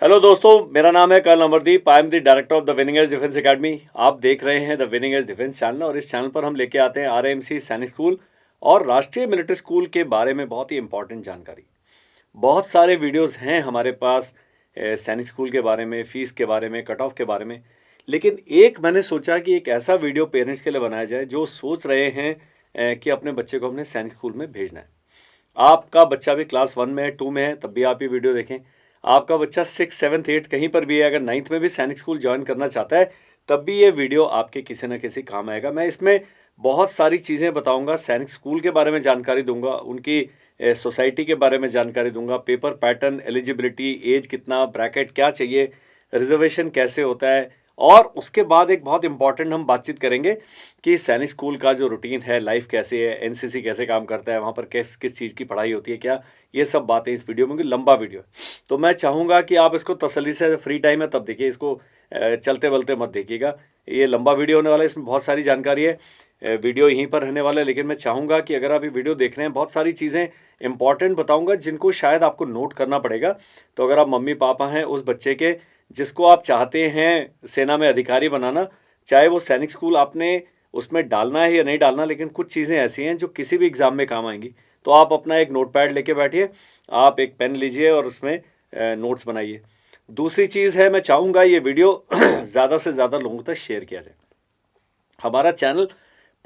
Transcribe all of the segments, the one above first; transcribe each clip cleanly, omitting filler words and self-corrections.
Hello दोस्तों, मेरा नाम है colonel Amardeep. I am the director of the Winning Edge Defence Academy. आप देख रहे हैं the Winning Edge Defence channel और इस चैनल पर हम लेके आते हैं आरएमसी सैनिक स्कूल और राष्ट्रीय मिलिट्री स्कूल के बारे में बहुत ही इंपॉर्टेंट जानकारी। बहुत सारे वीडियोस हैं हमारे पास सैनिक स्कूल के बारे में, फीस के बारे में, कट ऑफ के बारे में, लेकिन एक मैंने सोचा कि एक ऐसा वीडियो पेरेंट्स के लिए बनाया जाए जो सोच रहे हैं कि अपने बच्चे को हमने सैनिक स्कूल में भेजना है। आपका बच्चा भी क्लास 1 में है, 2 में है, तब भी आप ये वीडियो देखें। आपका बच्चा 6, 7, 8 कहीं पर भी है, अगर 9th में भी सैनिक स्कूल ज्वाइन करना चाहता है, तब भी ये वीडियो आपके किसी न किसी काम आएगा। मैं इसमें बहुत सारी चीज़ें बताऊंगा, सैनिक स्कूल के बारे में जानकारी दूंगा, उनकी सोसाइटी के बारे में जानकारी दूंगा, पेपर पैटर्न, एलिजिबिलिटी, एज कितना, ब्रैकेट क्या चाहिए, रिजर्वेशन कैसे होता है, और उसके बाद एक बहुत इंपॉर्टेंट हम बातचीत करेंगे कि सैनिक स्कूल का जो रूटीन है, लाइफ कैसे है, एनसीसी कैसे काम करता है, वहाँ पर किस किस चीज़ की पढ़ाई होती है, क्या, ये सब बातें इस वीडियो में, क्योंकि लंबा वीडियो है। तो मैं चाहूँगा कि आप इसको तसल्ली से, फ्री टाइम है तब देखिए, इसको चलते बलते मत देखिएगा। ये लंबा वीडियो होने वाला है, इसमें बहुत सारी जानकारी है, वीडियो यहीं पर रहने वाला है। लेकिन मैं चाहूँगा कि अगर आप ये वीडियो देख रहे हैं, बहुत सारी चीज़ें इंपॉर्टेंट बताऊँगा जिनको शायद आपको नोट करना पड़ेगा। तो अगर आप मम्मी पापा हैं उस बच्चे के जिसको आप चाहते हैं सेना में अधिकारी बनाना, चाहे वो सैनिक स्कूल आपने उसमें डालना है या नहीं डालना, लेकिन कुछ चीज़ें ऐसी हैं जो किसी भी एग्ज़ाम में काम आएंगी। तो आप अपना एक नोटपैड लेके बैठिए, आप एक पेन लीजिए और उसमें नोट्स बनाइए। दूसरी चीज़ है, मैं चाहूँगा ये वीडियो ज़्यादा से ज़्यादा लोगों तक शेयर किया जाए। हमारा चैनल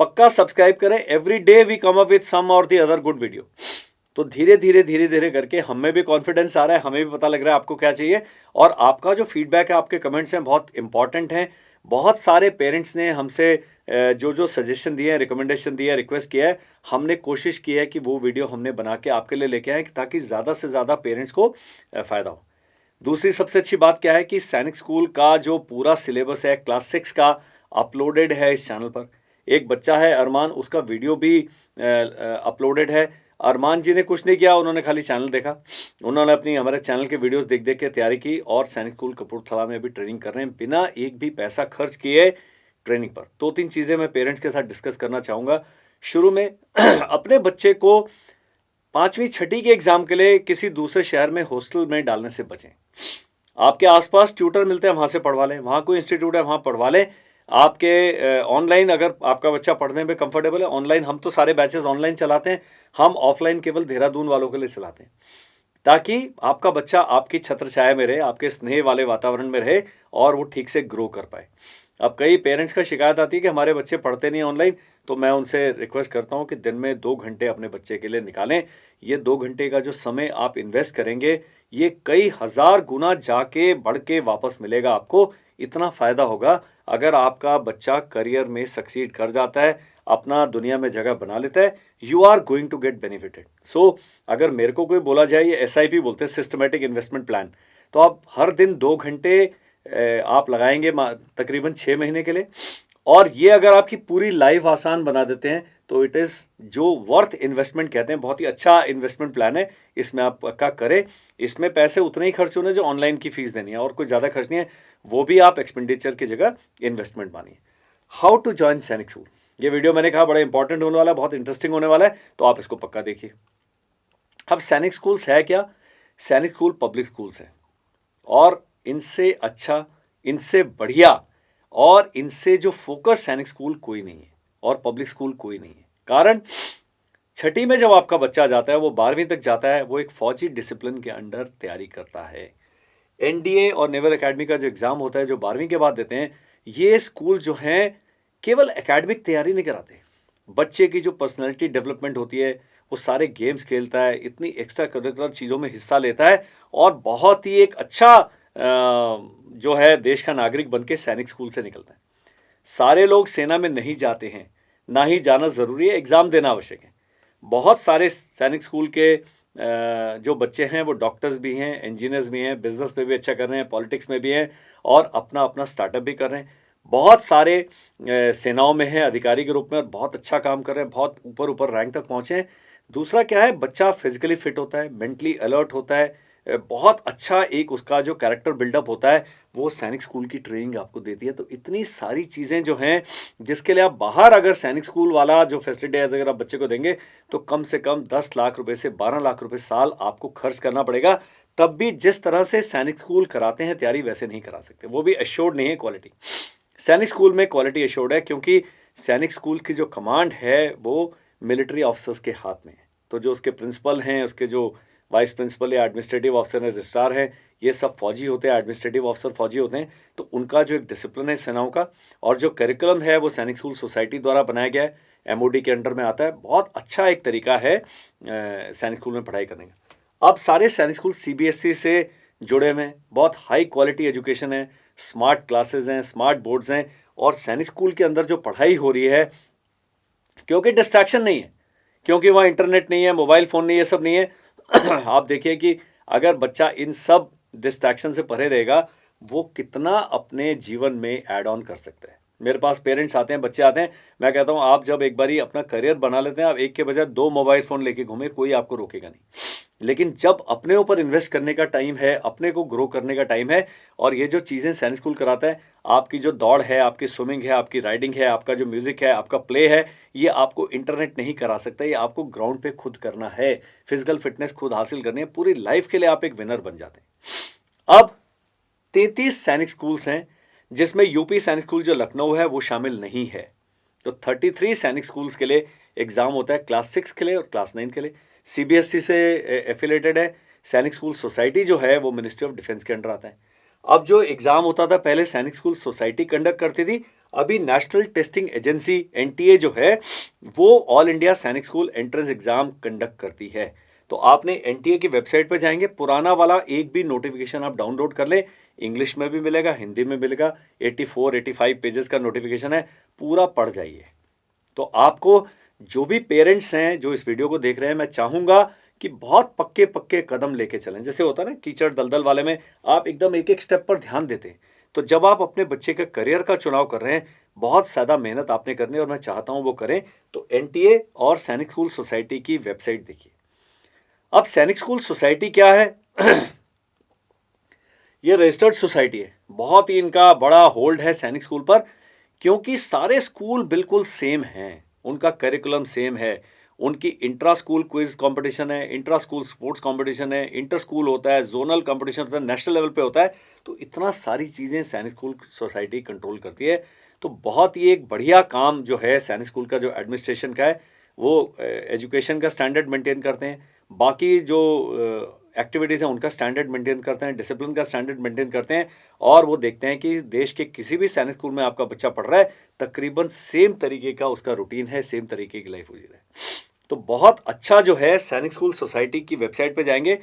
पक्का सब्सक्राइब करें। Every day we come up with some और दी अदर गुड वीडियो। तो धीरे धीरे करके हमें भी कॉन्फिडेंस आ रहा है, हमें भी पता लग रहा है आपको क्या चाहिए, और आपका जो फीडबैक है, आपके कमेंट्स हैं, बहुत इंपॉर्टेंट हैं। बहुत सारे पेरेंट्स ने हमसे जो जो सजेशन दिए हैं, रिकमेंडेशन दिए हैं, रिक्वेस्ट किया है, हमने कोशिश की है कि वो वीडियो हमने बना के आपके लिए लेके आए ताकि ज़्यादा से ज़्यादा पेरेंट्स को फ़ायदा हो। दूसरी सबसे अच्छी बात क्या है कि सैनिक स्कूल का जो पूरा सिलेबस है क्लास 6 का अपलोडेड है इस चैनल पर। एक बच्चा है अरमान, उसका वीडियो भी अपलोडेड है। अरमान जी ने कुछ नहीं किया, उन्होंने खाली चैनल देखा, उन्होंने अपनी हमारे चैनल के वीडियोस देख देख के तैयारी की और सैनिक स्कूल कपूरथला में भी ट्रेनिंग कर रहे हैं बिना एक भी पैसा खर्च किए ट्रेनिंग पर। 2-3 चीज़ें मैं पेरेंट्स के साथ डिस्कस करना चाहूँगा। शुरू में अपने बच्चे को 5वीं 6ठी के एग्ज़ाम के लिए किसी दूसरे शहर में हॉस्टल में डालने से बचें। आपके आसपास ट्यूटर मिलते हैं, वहाँ से पढ़वा लें, वहाँ कोई इंस्टीट्यूट है वहाँ पढ़वा लें। आपके ऑनलाइन अगर आपका बच्चा पढ़ने में कंफर्टेबल है, ऑनलाइन हम तो सारे बैचेस ऑनलाइन चलाते हैं, हम ऑफलाइन केवल देहरादून वालों के लिए चलाते हैं, ताकि आपका बच्चा आपकी छत्र छाया में रहे, आपके स्नेह वाले वातावरण में रहे और वो ठीक से ग्रो कर पाए। अब कई पेरेंट्स का शिकायत आती है कि हमारे बच्चे पढ़ते नहीं ऑनलाइन, तो मैं उनसे रिक्वेस्ट करता हूँ कि दिन में 2 घंटे अपने बच्चे के लिए निकालें। ये 2 घंटे का जो समय आप इन्वेस्ट करेंगे, ये कई हज़ार गुना जाके बढ़ के वापस मिलेगा आपको। इतना फ़ायदा होगा अगर आपका बच्चा करियर में सक्सीड कर जाता है, अपना दुनिया में जगह बना लेता है, you are going to get benefited. So अगर मेरे को कोई बोला जाए, ये SIP बोलते हैं, सिस्टमेटिक इन्वेस्टमेंट प्लान, तो आप हर दिन 2 घंटे आप लगाएंगे तकरीबन 6 महीने के लिए, और ये अगर आपकी पूरी लाइफ आसान बना देते हैं तो इट इज़ जो वर्थ इन्वेस्टमेंट कहते हैं, बहुत ही अच्छा इन्वेस्टमेंट प्लान है। इसमें आप पक्का करें। इसमें पैसे उतने ही खर्च होने जो ऑनलाइन की फीस देनी है, और कोई ज़्यादा खर्च नहीं है, वो भी आप एक्सपेंडिचर की जगह इन्वेस्टमेंट मानिए। हाउ टू जॉइन सैनिक स्कूल, ये वीडियो मैंने कहा बड़ा इंपॉर्टेंट होने वाला है, बहुत इंटरेस्टिंग होने वाला है, तो आप इसको पक्का देखिए। अब सैनिक स्कूल्स है क्या? सैनिक स्कूल पब्लिक स्कूल्स हैं, और इनसे अच्छा, इनसे बढ़िया और इनसे जो फोकस सैनिक स्कूल कोई नहीं है और पब्लिक स्कूल कोई नहीं है। कारण, 6ठी में जब आपका बच्चा जाता है, वो 12वीं तक जाता है, वो एक फौजी डिसिप्लिन के अंडर तैयारी करता है। NDA और नेवल एकेडमी का जो एग्ज़ाम होता है, जो 12वीं के बाद देते हैं, ये स्कूल जो हैं केवल एकेडमिक तैयारी नहीं कराते, बच्चे की जो पर्सनैलिटी डेवलपमेंट होती है, वो सारे गेम्स खेलता है, इतनी एक्स्ट्रा करिकुलर चीज़ों में हिस्सा लेता है, और बहुत ही एक अच्छा जो है देश का नागरिक बन के सैनिक स्कूल से निकलता है। सारे लोग सेना में नहीं जाते हैं, ना ही जाना ज़रूरी है, एग्ज़ाम देना आवश्यक है। बहुत सारे सैनिक स्कूल के जो बच्चे हैं वो डॉक्टर्स भी हैं, इंजीनियर्स भी हैं, बिजनेस में भी अच्छा कर रहे हैं, पॉलिटिक्स में भी हैं, और अपना अपना स्टार्टअप भी कर रहे हैं। बहुत सारे सेनाओं में हैं अधिकारी के रूप में, और बहुत अच्छा काम कर रहे हैं, बहुत ऊपर ऊपर रैंक तक पहुँचे हैं। दूसरा क्या है, बच्चा फिजिकली फिट होता है, मेंटली अलर्ट होता है, बहुत अच्छा एक उसका जो कैरेक्टर बिल्डअप होता है, वो सैनिक स्कूल की ट्रेनिंग आपको देती है। तो इतनी सारी चीज़ें जो हैं, जिसके लिए आप बाहर अगर सैनिक स्कूल वाला जो फैसिलिटीज अगर आप बच्चे को देंगे, तो कम से कम 10 लाख रुपए से 12 लाख रुपए साल आपको खर्च करना पड़ेगा, तब भी जिस तरह से सैनिक स्कूल कराते हैं तैयारी वैसे नहीं करा सकते, वो भी एश्योर्ड नहीं है क्वालिटी। सैनिक स्कूल में क्वालिटी एश्योर्ड है क्योंकि सैनिक स्कूल की जो कमांड है वो मिलिट्री ऑफिसर्स के हाथ में है। तो जो उसके प्रिंसिपल हैं, उसके जो वाइस प्रिंसिपल या एडमिनिस्ट्रेटिव ऑफिसर है, रजिस्ट्रार हैं, ये सब फौजी होते हैं, एडमिनिस्ट्रेटिव ऑफिसर फौजी होते हैं। तो उनका जो एक डिसिप्लिन है सेनाओं का, और जो करिकुलम है वो सैनिक स्कूल सोसाइटी द्वारा बनाया गया है, एमओडी के अंडर में आता है। बहुत अच्छा एक तरीका है सैनिक स्कूल में पढ़ाई करने का। अब सारे सैनिक स्कूल सीबीएसई से जुड़े हुए हैं, बहुत हाई क्वालिटी एजुकेशन है, स्मार्ट क्लासेस हैं, स्मार्ट बोर्ड्स हैं, और सैनिक स्कूल के अंदर जो पढ़ाई हो रही है, क्योंकि डिस्ट्रैक्शन नहीं है, क्योंकि वहाँ इंटरनेट नहीं है, मोबाइल फ़ोन नहीं है, सब नहीं है। आप देखिए कि अगर बच्चा इन सब डिस्ट्रैक्शन से परे रहेगा, वो कितना अपने जीवन में ऐड ऑन कर सकता है। मेरे पास पेरेंट्स आते हैं, बच्चे आते हैं, मैं कहता हूँ आप जब एक बारी अपना करियर बना लेते हैं, आप एक के बजाय 2 मोबाइल फ़ोन लेके घूमें, कोई आपको रोकेगा नहीं। लेकिन जब अपने ऊपर इन्वेस्ट करने का टाइम है, अपने को ग्रो करने का टाइम है, और ये जो चीज़ें सैनिक स्कूल कराता है, आपकी जो दौड़ है, आपकी स्विमिंग है, आपकी राइडिंग है, आपका जो म्यूज़िक है, आपका प्ले है, ये आपको इंटरनेट नहीं करा सकता। ये आपको ग्राउंड पे खुद करना है, फिजिकल फिटनेस खुद हासिल करनी है, पूरी लाइफ के लिए आप एक विनर बन जाते हैं। अब 33 सैनिक स्कूल्स हैं, जिसमें यूपी सैनिक स्कूल जो लखनऊ है वो शामिल नहीं है। तो 33 सैनिक स्कूल्स के लिए एग्ज़ाम होता है, क्लास 6 के लिए और क्लास 9 के लिए। सीबीएसई से एफिलेटेड है। सैनिक स्कूल सोसाइटी जो है वो मिनिस्ट्री ऑफ डिफेंस के अंडर आता है। अब जो एग्ज़ाम होता था पहले सैनिक स्कूल सोसाइटी कंडक्ट करती थी, अभी नेशनल टेस्टिंग एजेंसी एनटीए जो है वो ऑल इंडिया सैनिक स्कूल एंट्रेंस एग्ज़ाम कंडक्ट करती है। तो आपने एनटीए की वेबसाइट पर जाएंगे, पुराना वाला एक भी नोटिफिकेशन आप डाउनलोड कर लें, इंग्लिश में भी मिलेगा, हिंदी में मिलेगा, 84-85 पेजेस का नोटिफिकेशन है, पूरा पढ़ जाइए। तो आपको जो भी पेरेंट्स हैं जो इस वीडियो को देख रहे हैं, मैं चाहूँगा कि बहुत पक्के पक्के कदम लेके चलें। जैसे होता है ना कीचड़ दलदल वाले में, आप एकदम एक एक स्टेप पर ध्यान देते हैं। तो जब आप अपने बच्चे के करियर का चुनाव कर रहे हैं, बहुत ज़्यादा मेहनत आपने करनी है, और मैं चाहता हूँ वो करें। तो एनटीए और सैनिक स्कूल सोसाइटी की वेबसाइट देखिए। अब सैनिक स्कूल सोसाइटी क्या है? ये रजिस्टर्ड सोसाइटी है। बहुत ही इनका बड़ा होल्ड है सैनिक स्कूल पर, क्योंकि सारे स्कूल बिल्कुल सेम हैं, उनका करिकुलम सेम है, उनकी इंट्रा स्कूल क्विज कंपटीशन है, इंट्रा स्कूल स्पोर्ट्स कंपटीशन है, इंटर स्कूल होता है, जोनल कंपटीशन होता है, नेशनल लेवल पे होता है। तो इतना सारी चीज़ें सैनिक स्कूल सोसाइटी कंट्रोल करती है। तो बहुत ही एक बढ़िया काम जो है सैनिक स्कूल का, जो एडमिनिस्ट्रेशन का है, वो एजुकेशन का स्टैंडर्ड मेंटेन करते हैं, बाकी जो एक्टिविटीज़ हैं उनका स्टैंडर्ड मेंटेन करते हैं, डिसिप्लिन का स्टैंडर्ड मेंटेन करते हैं, और वो देखते हैं कि देश के किसी भी सैनिक स्कूल में आपका बच्चा पढ़ रहा है, तकरीबन सेम तरीके का उसका रूटीन है, सेम तरीके की लाइफ हो जी रहा है। तो बहुत अच्छा जो है सैनिक स्कूल सोसाइटी की वेबसाइट पे जाएंगे,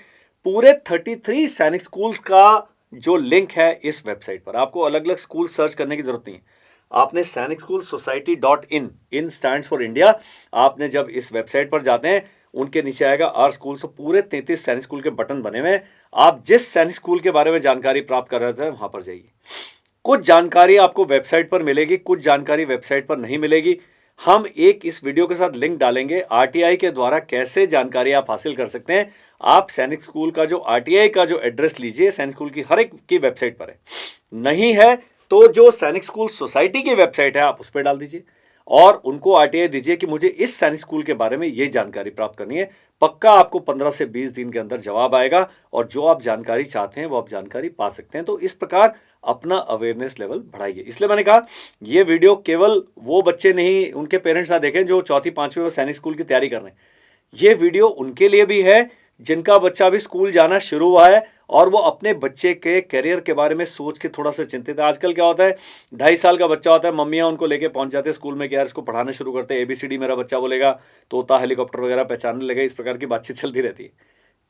पूरे 33 सैनिक स्कूल्स का जो लिंक है इस वेबसाइट पर। आपको अलग अलग स्कूल सर्च करने की जरूरत नहीं है। आपने सैनिक school society .in, in stands for India, आपने जब इस वेबसाइट पर जाते हैं, उनके नीचे आएगा आर स्कूल, तो पूरे 33 सैनिक स्कूल के बटन बने हुए हैं। आप जिस सैनिक स्कूल के बारे में जानकारी प्राप्त कर रहे थे वहां पर जाइए। कुछ जानकारी आपको वेबसाइट पर मिलेगी, कुछ जानकारी वेबसाइट पर नहीं मिलेगी। हम एक इस वीडियो के साथ लिंक डालेंगे आरटीआई के द्वारा कैसे जानकारी आप हासिल कर सकते हैं। आप सैनिक स्कूल का जो आरटीआई का जो एड्रेस लीजिए, सैनिक स्कूल की हर एक की वेबसाइट पर है, नहीं है तो जो सैनिक स्कूल सोसाइटी की वेबसाइट है आप उस पर डाल दीजिए, और उनको आरटीआई दीजिए कि मुझे इस सैनिक स्कूल के बारे में ये जानकारी प्राप्त करनी है। पक्का आपको 15 से 20 दिन के अंदर जवाब आएगा, और जो आप जानकारी चाहते हैं वो आप जानकारी पा सकते हैं। तो इस प्रकार अपना अवेयरनेस लेवल बढ़ाइए। इसलिए मैंने कहा ये वीडियो केवल वो बच्चे नहीं, उनके पेरेंट्स ना देखें जो 4वीं 5वीं और सैनिक स्कूल की तैयारी कर रहे हैं। ये वीडियो उनके लिए भी है जिनका बच्चा भी स्कूल जाना शुरू हुआ है, और वो अपने बच्चे के करियर के बारे में सोच के थोड़ा सा चिंतित है। आजकल क्या होता है, 2.5 साल का बच्चा होता है, मम्मियाँ उनको लेके पहुंच जाते हैं स्कूल में कि यार इसको पढ़ाना शुरू करते हैं, ABCD मेरा बच्चा बोलेगा, तोता हेलीकॉप्टर वगैरह पहचानने लगे, इस प्रकार की बातचीत चलती रहती है।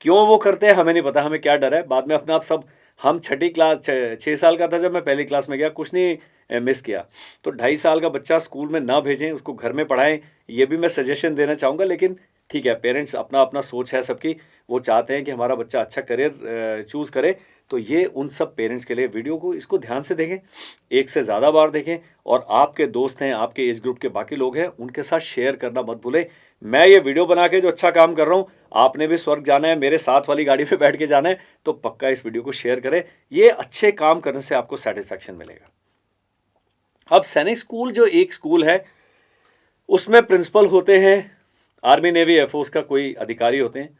क्यों वो करते हैं हमें नहीं पता, हमें क्या डर है, बाद में अपने आप सब, हम 6ठी क्लास 6 साल का था जब मैं पहली क्लास में गया, कुछ नहीं मिस किया। तो 2.5 साल का बच्चा स्कूल में ना भेजें, उसको घर में पढ़ाएं, ये भी मैं सजेशन देना चाहूँगा। लेकिन ठीक है, पेरेंट्स अपना अपना सोच है सबकी, वो चाहते हैं कि हमारा बच्चा अच्छा करियर चूज़ करे। तो ये उन सब पेरेंट्स के लिए वीडियो को इसको ध्यान से देखें, एक से ज़्यादा बार देखें, और आपके दोस्त हैं, आपके एज ग्रुप के बाकी लोग हैं, उनके साथ शेयर करना मत भूलें। मैं ये वीडियो बना के जो अच्छा काम कर रहा हूँ, आपने भी स्वर्ग जाना है, मेरे साथ वाली गाड़ी में बैठ के जाना है, तो पक्का इस वीडियो को शेयर करें। ये अच्छे काम करने से आपको सेटिस्फैक्शन मिलेगा। अब सैनिक स्कूल जो एक स्कूल है, उसमें प्रिंसिपल होते हैं, आर्मी नेवी एयरफोर्स का कोई अधिकारी होते हैं,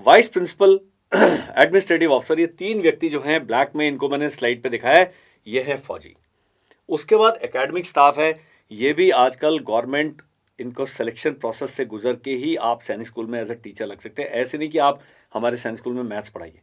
वाइस प्रिंसिपल एडमिनिस्ट्रेटिव ऑफिसर, ये 3 व्यक्ति जो हैं ब्लैक में, इनको मैंने स्लाइड पे दिखाया है, ये है फौजी। उसके बाद एकेडमिक स्टाफ है, ये भी आजकल गवर्नमेंट इनको सिलेक्शन प्रोसेस से गुजर के ही आप सैनिक स्कूल में एज ए टीचर लग सकते हैं। ऐसे नहीं कि आप हमारे सैनिक स्कूल में मैथ्स पढ़ाइए।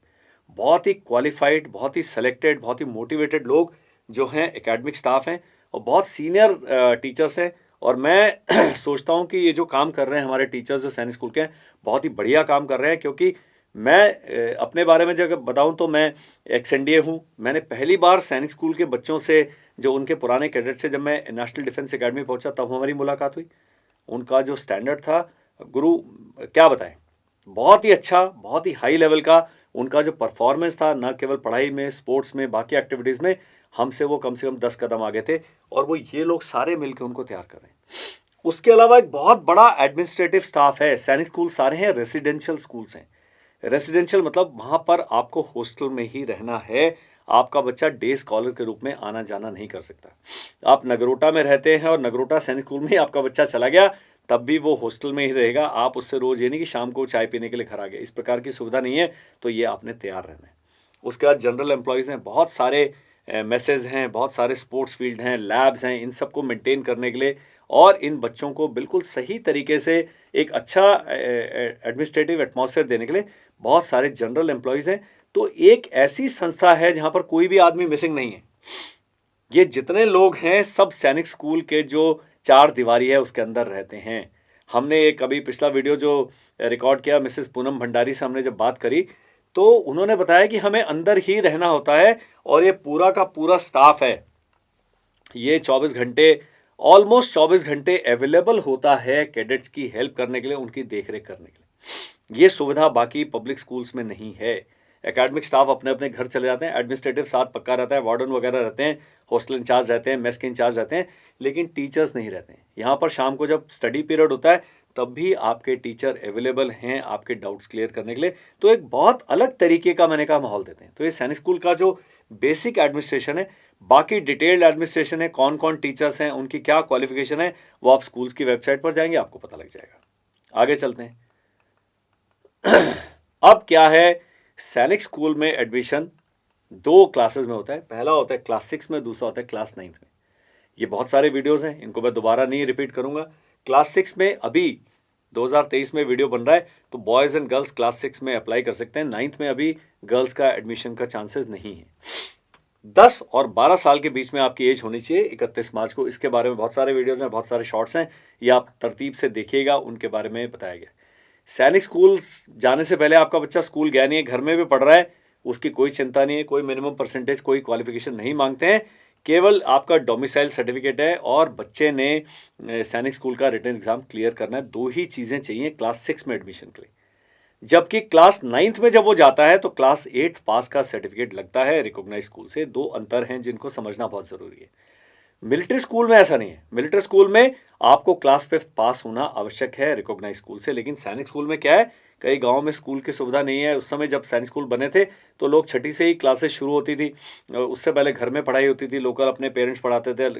बहुत ही क्वालिफाइड, बहुत ही सेलेक्टेड, बहुत ही मोटिवेटेड लोग जो हैं एकेडमिक स्टाफ हैं, और बहुत सीनियर टीचर्स हैं। और मैं सोचता हूं कि ये जो काम कर रहे हैं हमारे टीचर्स जो सैनिक स्कूल के हैं, बहुत ही बढ़िया काम कर रहे हैं। क्योंकि मैं अपने बारे में जब बताऊं तो मैं एक्स एनडीए हूँ। मैंने पहली बार सैनिक स्कूल के बच्चों से, जो उनके पुराने कैडेट से, जब मैं नेशनल डिफेंस एकेडमी पहुंचा तब हमारी मुलाकात हुई। उनका जो स्टैंडर्ड था, गुरु क्या बताएं, बहुत ही अच्छा, बहुत ही हाई लेवल का उनका जो परफॉर्मेंस था, ना केवल पढ़ाई में, स्पोर्ट्स में, बाकी एक्टिविटीज़ में हमसे वो कम से कम 10 कदम आगे थे। और वो ये लोग सारे मिलकर उनको तैयार कर रहे हैं। उसके अलावा एक बहुत बड़ा एडमिनिस्ट्रेटिव स्टाफ है। सैनिक स्कूल सारे हैं रेसिडेंशियल स्कूल्स हैं। रेसिडेंशियल मतलब वहाँ पर आपको हॉस्टल में ही रहना है। आपका बच्चा डे स्कॉलर के रूप में आना जाना नहीं कर सकता। आप नगरोटा में रहते हैं और नगरोटा सैनिक स्कूल में आपका बच्चा चला गया, तब भी वो हॉस्टल में ही रहेगा। आप उससे रोज़ ये नहीं कि शाम को चाय पीने के लिए घर आ गए, इस प्रकार की सुविधा नहीं है। तो ये आपने तैयार रहना है। उसके बाद जनरल एम्प्लॉयज़ हैं, बहुत सारे मैसेज हैं, बहुत सारे स्पोर्ट्स फील्ड हैं, लैब्स हैं, इन सबको मेंटेन करने के लिए और इन बच्चों को बिल्कुल सही तरीके से एक अच्छा एडमिनिस्ट्रेटिव एटमॉस्फेयर देने के लिए बहुत सारे जनरल एम्प्लॉयज़ हैं। तो एक ऐसी संस्था है जहाँ पर कोई भी आदमी मिसिंग नहीं है। ये जितने लोग हैं सब सैनिक स्कूल के जो 4 दीवारी है उसके अंदर रहते हैं। हमने एक अभी पिछला वीडियो जो रिकॉर्ड किया मिसेस पूनम भंडारी से हमने जब बात करी, तो उन्होंने बताया कि हमें अंदर ही रहना होता है और ये पूरा का पूरा स्टाफ है, ये 24 घंटे, ऑलमोस्ट 24 घंटे अवेलेबल होता है कैडेट्स की हेल्प करने के लिए, उनकी देखरेख करने के लिए। ये सुविधा बाकी पब्लिक स्कूल्स में नहीं है। एकेडमिक स्टाफ अपने अपने घर चले जाते हैं, एडमिनिस्ट्रेटिव साथ पक्का रहता है, वार्डन वगैरह रहते हैं, हॉस्टल इंचार्ज रहते हैं, मेस के इंचार्ज रहते हैं, लेकिन टीचर्स नहीं रहते हैं। यहाँ पर शाम को जब स्टडी पीरियड होता है तब भी आपके टीचर अवेलेबल हैं आपके डाउट्स क्लियर करने के लिए। तो एक बहुत अलग तरीके का मैंने कहा माहौल देते हैं। तो ये सैनिक स्कूल का जो बेसिक एडमिनिस्ट्रेशन है, बाकी डिटेल्ड एडमिनिस्ट्रेशन है, कौन कौन टीचर्स हैं, उनकी क्या क्वालिफिकेशन है, वो आप स्कूल्स की वेबसाइट पर जाएंगे आपको पता लग जाएगा। आगे चलते हैं। अब क्या है, सैनिक स्कूल में एडमिशन 2 क्लासेस में होता है। पहला होता है क्लास 6 में, दूसरा होता है क्लास 9 में। ये बहुत सारे वीडियोस हैं, इनको मैं दोबारा नहीं रिपीट करूंगा। क्लास 6 में अभी 2023 में वीडियो बन रहा है, तो बॉयज़ एंड गर्ल्स क्लास 6 में अप्लाई कर सकते हैं। 9th में अभी गर्ल्स का एडमिशन का चांसेस नहीं है। 10 और 12 साल के बीच में आपकी एज होनी चाहिए 31 मार्च को। इसके बारे में बहुत सारे वीडियोज़ हैं, बहुत सारे शॉर्ट्स हैं, ये आप तरतीब से देखिएगा, उनके बारे में बताया गया। सैनिक स्कूल जाने से पहले आपका बच्चा स्कूल गया नहीं है, घर में भी पढ़ रहा है, उसकी कोई चिंता नहीं है, कोई मिनिमम परसेंटेज, कोई क्वालिफिकेशन नहीं मांगते हैं। केवल आपका डोमिसाइल सर्टिफिकेट है और बच्चे ने सैनिक स्कूल का रिटन एग्जाम क्लियर करना है। 2 ही चीज़ें चाहिए क्लास 6 में एडमिशन के लिए। जबकि क्लास 9th में जब वो जाता है तो क्लास 8 पास का सर्टिफिकेट लगता है रिकॉग्नाइज स्कूल से। 2 अंतर हैं जिनको समझना बहुत ज़रूरी है। मिलिट्री स्कूल में ऐसा नहीं है। मिलिट्री स्कूल में आपको क्लास 5 पास होना आवश्यक है रिकॉग्नाइज स्कूल से। लेकिन सैनिक स्कूल में क्या है, कई गांव में स्कूल की सुविधा नहीं है। उस समय जब सैनिक स्कूल बने थे तो लोग 6ठी से ही क्लासेस शुरू होती थी, उससे पहले घर में पढ़ाई होती थी, लोकल अपने पेरेंट्स पढ़ाते थे,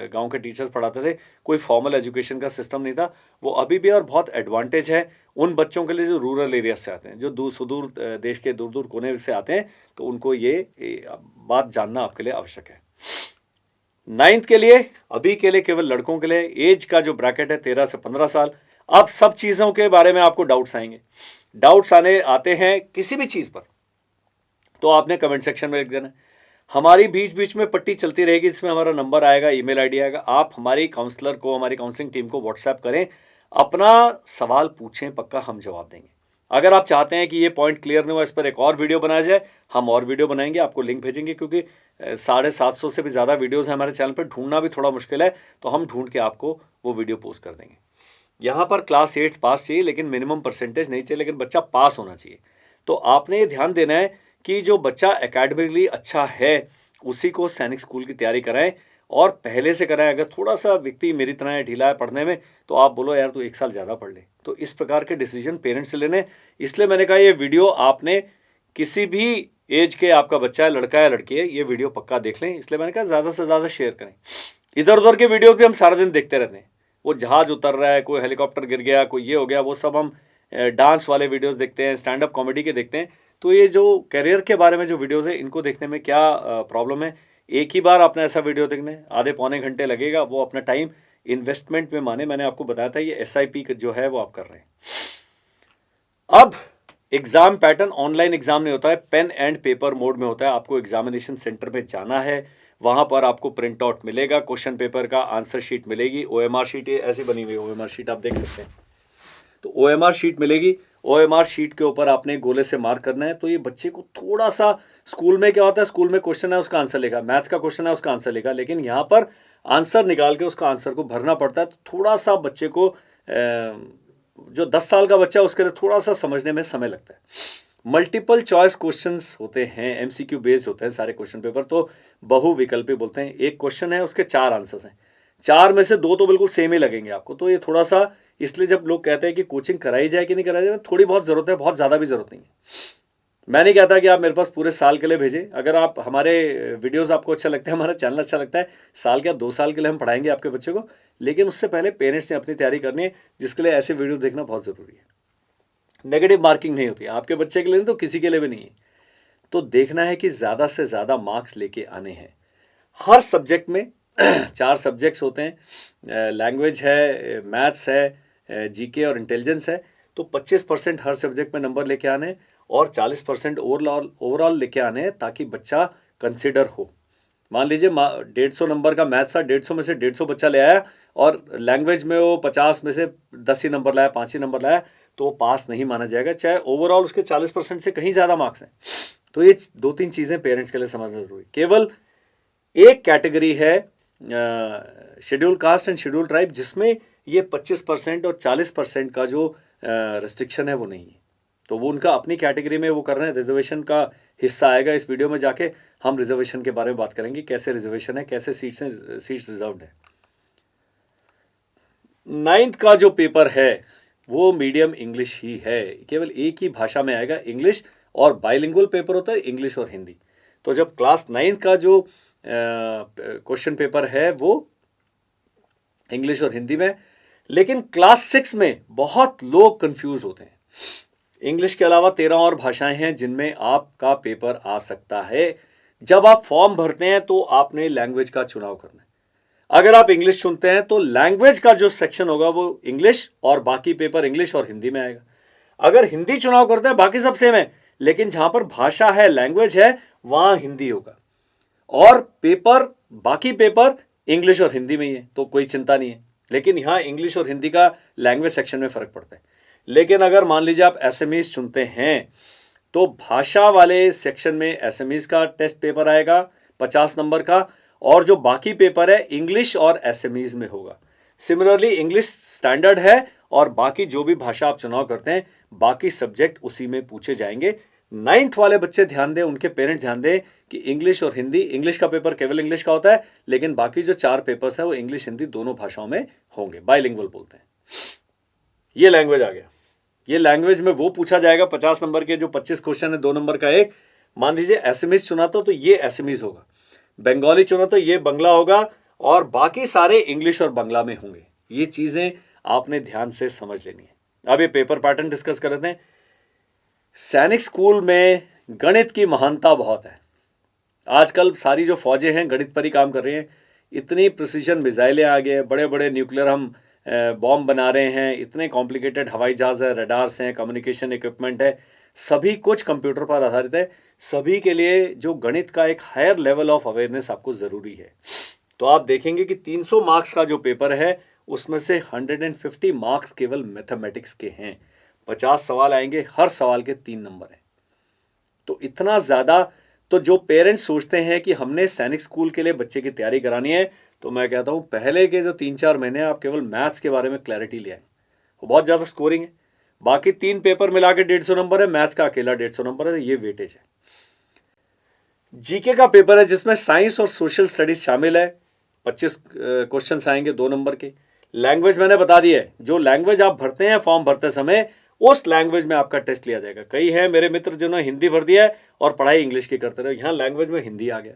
गांव के टीचर्स पढ़ाते थे, कोई फॉर्मल एजुकेशन का सिस्टम नहीं था। वो अभी भी और बहुत एडवांटेज है उन बच्चों के लिए जो रूरल एरिया से आते हैं, जो सुदूर देश के दूर दूर कोने से आते हैं, तो उनको ये बात जानना आपके लिए आवश्यक है। 9th के लिए, अभी के लिए केवल लड़कों के लिए एज का जो ब्रैकेट है 13 से 15 साल। अब सब चीज़ों के बारे में आपको डाउट्स आएंगे। डाउट्स आते हैं किसी भी चीज़ पर तो आपने कमेंट सेक्शन में लिख देना। हमारी बीच बीच में पट्टी चलती रहेगी जिसमें हमारा नंबर आएगा, ईमेल आईडी आएगा। आप हमारी काउंसलर को, हमारी काउंसलिंग टीम को व्हाट्सएप करें, अपना सवाल पूछें, पक्का हम जवाब देंगे। अगर आप चाहते हैं कि ये पॉइंट क्लियर नहीं हुआ, इस पर एक और वीडियो बनाया जाए, हम और वीडियो बनाएंगे, आपको लिंक भेजेंगे। क्योंकि 750 से भी ज़्यादा वीडियोज़ हैं हमारे चैनल पर, ढूंढना भी थोड़ा मुश्किल है, तो हम ढूंढ के आपको वो वीडियो पोस्ट कर देंगे। यहाँ पर क्लास 8 पास चाहिए, लेकिन मिनिमम परसेंटेज नहीं चाहिए, लेकिन बच्चा पास होना चाहिए। तो आपने ये ध्यान देना है कि जो बच्चा एकेडमिकली अच्छा है उसी को सैनिक स्कूल की तैयारी कराएं और पहले से कराएं। अगर थोड़ा सा व्यक्ति मेरी तरह है, ढीला है पढ़ने में, तो आप बोलो यार तू 1 साल ज़्यादा पढ़ ले। तो इस प्रकार के डिसीजन पेरेंट्स से लेने। इसलिए मैंने कहा ये वीडियो आपने किसी भी एज के, आपका बच्चा है, लड़का है, लड़की है, ये वीडियो पक्का देख लें। इसलिए मैंने कहा ज़्यादा से ज़्यादा शेयर करें। इधर उधर के वीडियो भी हम सारा दिन देखते रहते हैं, वो जहाज़ उतर रहा है, कोई हेलीकॉप्टर गिर गया, कोई ये हो गया, वो सब हम डांस वाले वीडियोस देखते हैं, स्टैंड अप कॉमेडी के देखते हैं। तो ये जो करियर के बारे में जो वीडियोस है इनको देखने में क्या प्रॉब्लम है? एक ही बार आपने ऐसा वीडियो देखना है, आधे पौने घंटे लगेगा, वो अपना टाइम इन्वेस्टमेंट में माने। मैंने आपको बताया था ये एसआईपी जो है वो आप कर रहे हैं। अब एग्जाम पैटर्न ऑनलाइन एग्जाम नहीं होता है, पेन एंड पेपर मोड में होता है। आपको एग्जामिनेशन सेंटर पे जाना है, वहां पर आपको प्रिंट आउट मिलेगा, क्वेश्चन पेपर का आंसर शीट मिलेगी, ओएमआर शीट, ये ऐसी बनी हुई है ओएमआर शीट, आप देख सकते हैं। तो ओएमआर शीट मिलेगी, ओएमआर शीट के ऊपर आपने गोले से मार्क करना है। तो ये बच्चे को थोड़ा सा, स्कूल में क्या होता है, स्कूल में क्वेश्चन है उसका आंसर लिखा, मैथ्स का क्वेश्चन है उसका आंसर लिखा, लेकिन यहाँ पर आंसर निकाल के उसका आंसर को भरना पड़ता है। तो थोड़ा सा बच्चे को जो 10 साल का बच्चा है उसके लिए थोड़ा सा समझने में समय लगता है। मल्टीपल चॉइस क्वेश्चंस होते हैं, एमसीक्यू बेस्ड होते हैं सारे क्वेश्चन पेपर, तो बहुविकल्पी बोलते हैं। एक क्वेश्चन है उसके 4 आंसर्स हैं, 4 में से 2 तो बिल्कुल सेम ही लगेंगे आपको। तो ये थोड़ा सा, इसलिए जब लोग कहते हैं कि कोचिंग कराई जाए कि नहीं कराई जाए, थोड़ी बहुत ज़रूरत है, बहुत ज़्यादा भी ज़रूरत नहीं है। मैं नहीं कहता कि आप मेरे पास पूरे साल के लिए भेजें। अगर आप हमारे वीडियोस आपको अच्छा लगता है, हमारा चैनल अच्छा लगता है, साल क्या 2 साल के लिए हम पढ़ाएंगे आपके बच्चे को, लेकिन उससे पहले पेरेंट्स ने अपनी तैयारी करनी है, जिसके लिए ऐसे वीडियो देखना बहुत ज़रूरी है। नेगेटिव मार्किंग नहीं होती आपके बच्चे के लिए, तो किसी के लिए भी नहीं है। तो देखना है कि ज़्यादा से ज़्यादा मार्क्स लेके आने हैं हर सब्जेक्ट में। 4 सब्जेक्ट्स होते हैं, लैंग्वेज है, मैथ्स है, जीके और इंटेलिजेंस है। तो 25% हर सब्जेक्ट में नंबर लेके आने और 40% ओवरऑल लेके आने हैं, ताकि बच्चा कंसिडर हो। मान लीजिए 150 नंबर का मैथ्स था, 150 में से 150 बच्चा ले आया, और लैंग्वेज में वो 50 में से 10 ही नंबर लाया, 5 ही नंबर लाया, तो वो पास नहीं माना जाएगा, चाहे ओवरऑल उसके 40% से कहीं ज़्यादा मार्क्स हैं। तो ये 2-3 चीज़ें पेरेंट्स के लिए समझना जरूरी। केवल एक कैटेगरी है schedule caste and schedule tribe, जिसमें ये 25% और 40% का जो रिस्ट्रिक्शन है वो नहीं है। तो वो उनका अपनी कैटेगरी में वो कर रहे हैं, रिजर्वेशन का हिस्सा आएगा इस वीडियो में। जाके हम रिजर्वेशन के बारे में बात करेंगे, कैसे रिजर्वेशन है, कैसे सीट्स हैं, सीट्स रिजर्व्ड है। 9th का जो पेपर है वो मीडियम इंग्लिश ही है, केवल एक ही भाषा में आएगा, इंग्लिश, और बाइलिंगुअल पेपर होता है इंग्लिश और हिंदी। तो जब क्लास 9th का जो क्वेश्चन पेपर है वो इंग्लिश और हिंदी में, लेकिन क्लास 6 में बहुत लोग कंफ्यूज होते हैं। इंग्लिश के अलावा 13 और भाषाएं हैं जिनमें आपका पेपर आ सकता है। जब आप फॉर्म भरते हैं तो आपने लैंग्वेज का चुनाव करना है। अगर आप इंग्लिश चुनते हैं तो लैंग्वेज का जो सेक्शन होगा वो इंग्लिश, और बाकी पेपर इंग्लिश और हिंदी में आएगा। अगर हिंदी चुनाव करते हैं, बाकी सब सेम है, लेकिन जहां पर भाषा है, लैंग्वेज है, वहां हिंदी होगा, और पेपर, बाकी पेपर इंग्लिश और हिंदी में ही है, तो कोई चिंता नहीं है। लेकिन यहाँ इंग्लिश और हिंदी का लैंग्वेज सेक्शन में फ़र्क पड़ता है। लेकिन अगर मान लीजिए आप एसएमईज चुनते हैं, तो भाषा वाले सेक्शन में एसएमईज का टेस्ट पेपर आएगा 50 नंबर का, और जो बाकी पेपर है इंग्लिश और एसएमईज में होगा। सिमिलरली इंग्लिश स्टैंडर्ड है, और बाकी जो भी भाषा आप चुनाव करते हैं, बाकी सब्जेक्ट उसी में पूछे जाएंगे। 9th वाले बच्चे ध्यान दें, उनके पेरेंट्स ध्यान दें कि इंग्लिश और हिंदी, इंग्लिश का पेपर केवल इंग्लिश का होता है, लेकिन बाकी जो 4 पेपर्स हैं वो इंग्लिश हिंदी दोनों भाषाओं में होंगे, बाइलिंगुअल बोलते हैं। ये लैंग्वेज आ गया। ये लैंग्वेज में वो पूछा जाएगा 50 नंबर के जो 25 क्वेश्चन है, 2 नंबर का एक। मान लीजिए एसएमईज चुना तो ये एसएमईज होगा, बंगाली चुना तो ये बंगला होगा, और बाकी सारे इंग्लिश और बंगला में होंगे। ये चीजें आपने ध्यान से समझ लेनी है। अब ये पेपर पैटर्न डिस्कस कर रहे थे। सैनिक स्कूल में गणित की महानता बहुत है। आजकल सारी जो फौजें हैं गणित पर ही काम कर रही हैं। इतनी प्रिसीजन मिसाइलें आ गए हैं, बड़े बड़े न्यूक्लियर हम बॉम्ब बना रहे हैं, इतने कॉम्प्लिकेटेड हवाई जहाज़ है, रडार्स हैं, कम्युनिकेशन इक्विपमेंट है, सभी कुछ कंप्यूटर पर आधारित है। सभी के लिए जो गणित का एक हायर लेवल ऑफ अवेयरनेस आपको ज़रूरी है। तो आप देखेंगे कि 300 मार्क्स का जो पेपर है उसमें से 150 मार्क्स केवल मैथमेटिक्स के हैं। 50 सवाल आएंगे, हर सवाल के 3 नंबर हैं। तो इतना ज़्यादा, तो जो पेरेंट्स सोचते हैं कि हमने सैनिक स्कूल के लिए बच्चे की तैयारी करानी है, तो मैं कहता हूँ पहले के जो 3-4 महीने आप केवल मैथ्स के बारे में क्लैरिटी ले आए। वो बहुत ज़्यादा स्कोरिंग है। बाकी 3 पेपर मिला के 150 नंबर है, मैथ्स का अकेला 150 नंबर है, ये वेटेज है। जीके का पेपर है जिसमें साइंस और सोशल स्टडीज शामिल है। 25 क्वेश्चन आएंगे 2 नंबर के। लैंग्वेज मैंने बता दी है, जो लैंग्वेज आप भरते हैं फॉर्म भरते समय, उस लैंग्वेज में आपका टेस्ट लिया जाएगा। कई हैं मेरे मित्र जिन्होंने हिंदी भर दिया है और पढ़ाई इंग्लिश की करते रहे। यहाँ लैंग्वेज में हिंदी आ गया,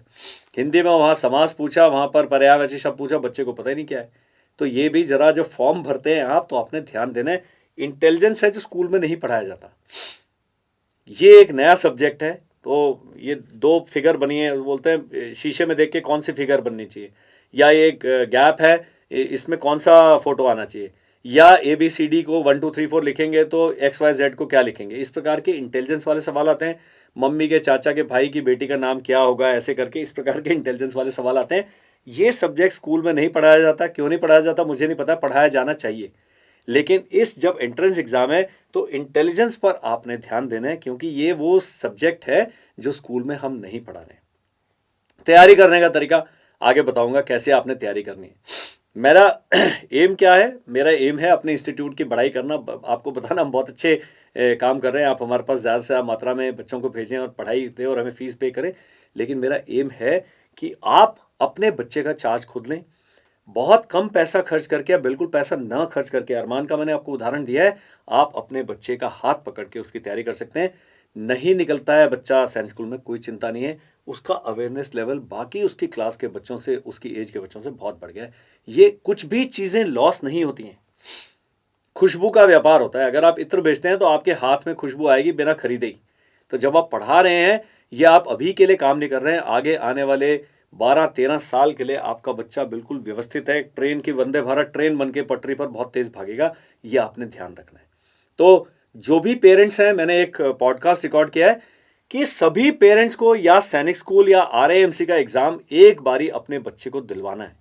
हिंदी में वहाँ समास पूछा, वहाँ पर पर्यायवाची शब्द पूछा, बच्चे को पता ही नहीं क्या है। तो ये भी जरा जब फॉर्म भरते हैं आप, तो आपने ध्यान देना है। इंटेलिजेंस है जो स्कूल में नहीं पढ़ाया जाता। ये एक नया सब्जेक्ट है। तो ये दो फिगर बनी है, बोलते हैं शीशे में देख के कौन सी फिगर बननी चाहिए, या ये एक गैप है इसमें कौन सा फोटो आना चाहिए, या ABCD को 1 2 3 4 लिखेंगे तो XYZ को क्या लिखेंगे। इस प्रकार के इंटेलिजेंस वाले सवाल आते हैं। मम्मी के चाचा के भाई की बेटी का नाम क्या होगा, ऐसे करके इस प्रकार के इंटेलिजेंस वाले सवाल आते हैं। ये सब्जेक्ट स्कूल में नहीं पढ़ाया जाता। क्यों नहीं पढ़ाया जाता मुझे नहीं पता, पढ़ाया जाना चाहिए। लेकिन इस जब एंट्रेंस एग्जाम है तो इंटेलिजेंस पर आपने ध्यान देना है, क्योंकि ये वो सब्जेक्ट है जो स्कूल में हम नहीं पढ़ा रहे। तैयारी करने का तरीका आगे बताऊंगा, कैसे आपने तैयारी करनी है। मेरा एम क्या है? मेरा एम है अपने इंस्टीट्यूट की बड़ाई करना। आपको बताना हम बहुत अच्छे काम कर रहे हैं। आप हमारे पास ज़्यादा से ज़्यादा मात्रा में बच्चों को भेजें और पढ़ाई दें और हमें फीस पे करें। लेकिन मेरा एम है कि आप अपने बच्चे का चार्ज खुद लें, बहुत कम पैसा खर्च करके या बिल्कुल पैसा ना खर्च करके। अरमान का मैंने आपको उदाहरण दिया है, आप अपने बच्चे का हाथ पकड़ के उसकी तैयारी कर सकते हैं। नहीं निकलता है बच्चा सैनिक स्कूल में, कोई चिंता नहीं है। उसका अवेयरनेस लेवल बाकी उसकी क्लास के बच्चों से, उसकी एज के बच्चों से बहुत बढ़ गया है। ये कुछ भी चीज़ें लॉस नहीं होती हैं। खुशबू का व्यापार होता है। अगर आप इत्र बेचते हैं तो आपके हाथ में खुशबू आएगी बिना खरीदे ही। तो जब आप पढ़ा रहे हैं, ये आप अभी के लिए काम नहीं कर रहे हैं, आगे आने वाले 12-13 साल के लिए आपका बच्चा बिल्कुल व्यवस्थित है। ट्रेन की, वंदे भारत ट्रेन बन के पटरी पर बहुत तेज भागेगा, ये आपने ध्यान रखना है। तो जो भी पेरेंट्स हैं, मैंने एक पॉडकास्ट रिकॉर्ड किया है कि सभी पेरेंट्स को या सैनिक स्कूल या RAMC का एग्जाम एक बारी अपने बच्चे को दिलवाना है।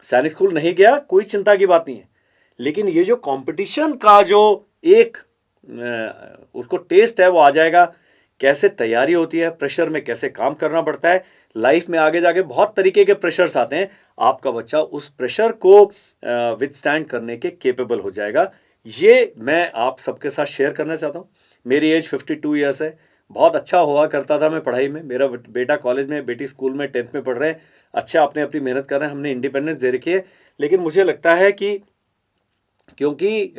सैनिक स्कूल नहीं गया, कोई चिंता की बात नहीं है। लेकिन ये जो कंपटीशन का जो एक उसको टेस्ट है वो आ जाएगा। कैसे तैयारी होती है, प्रेशर में कैसे काम करना पड़ता है। लाइफ में आगे जाके बहुत तरीके के प्रेशर्स आते हैं। आपका बच्चा उस प्रेशर को विथस्टैंड करने के केपेबल हो जाएगा। ये मैं आप सबके साथ शेयर करना चाहता हूँ। मेरी एज 52 ईयर्स है। बहुत अच्छा हुआ करता था मैं पढ़ाई में। मेरा बेटा कॉलेज में, बेटी स्कूल में 10th में पढ़ रहे हैं। अच्छा अपने अपनी मेहनत कर रहे हैं, हमने इंडिपेंडेंस दे रखी है। लेकिन मुझे लगता है कि क्योंकि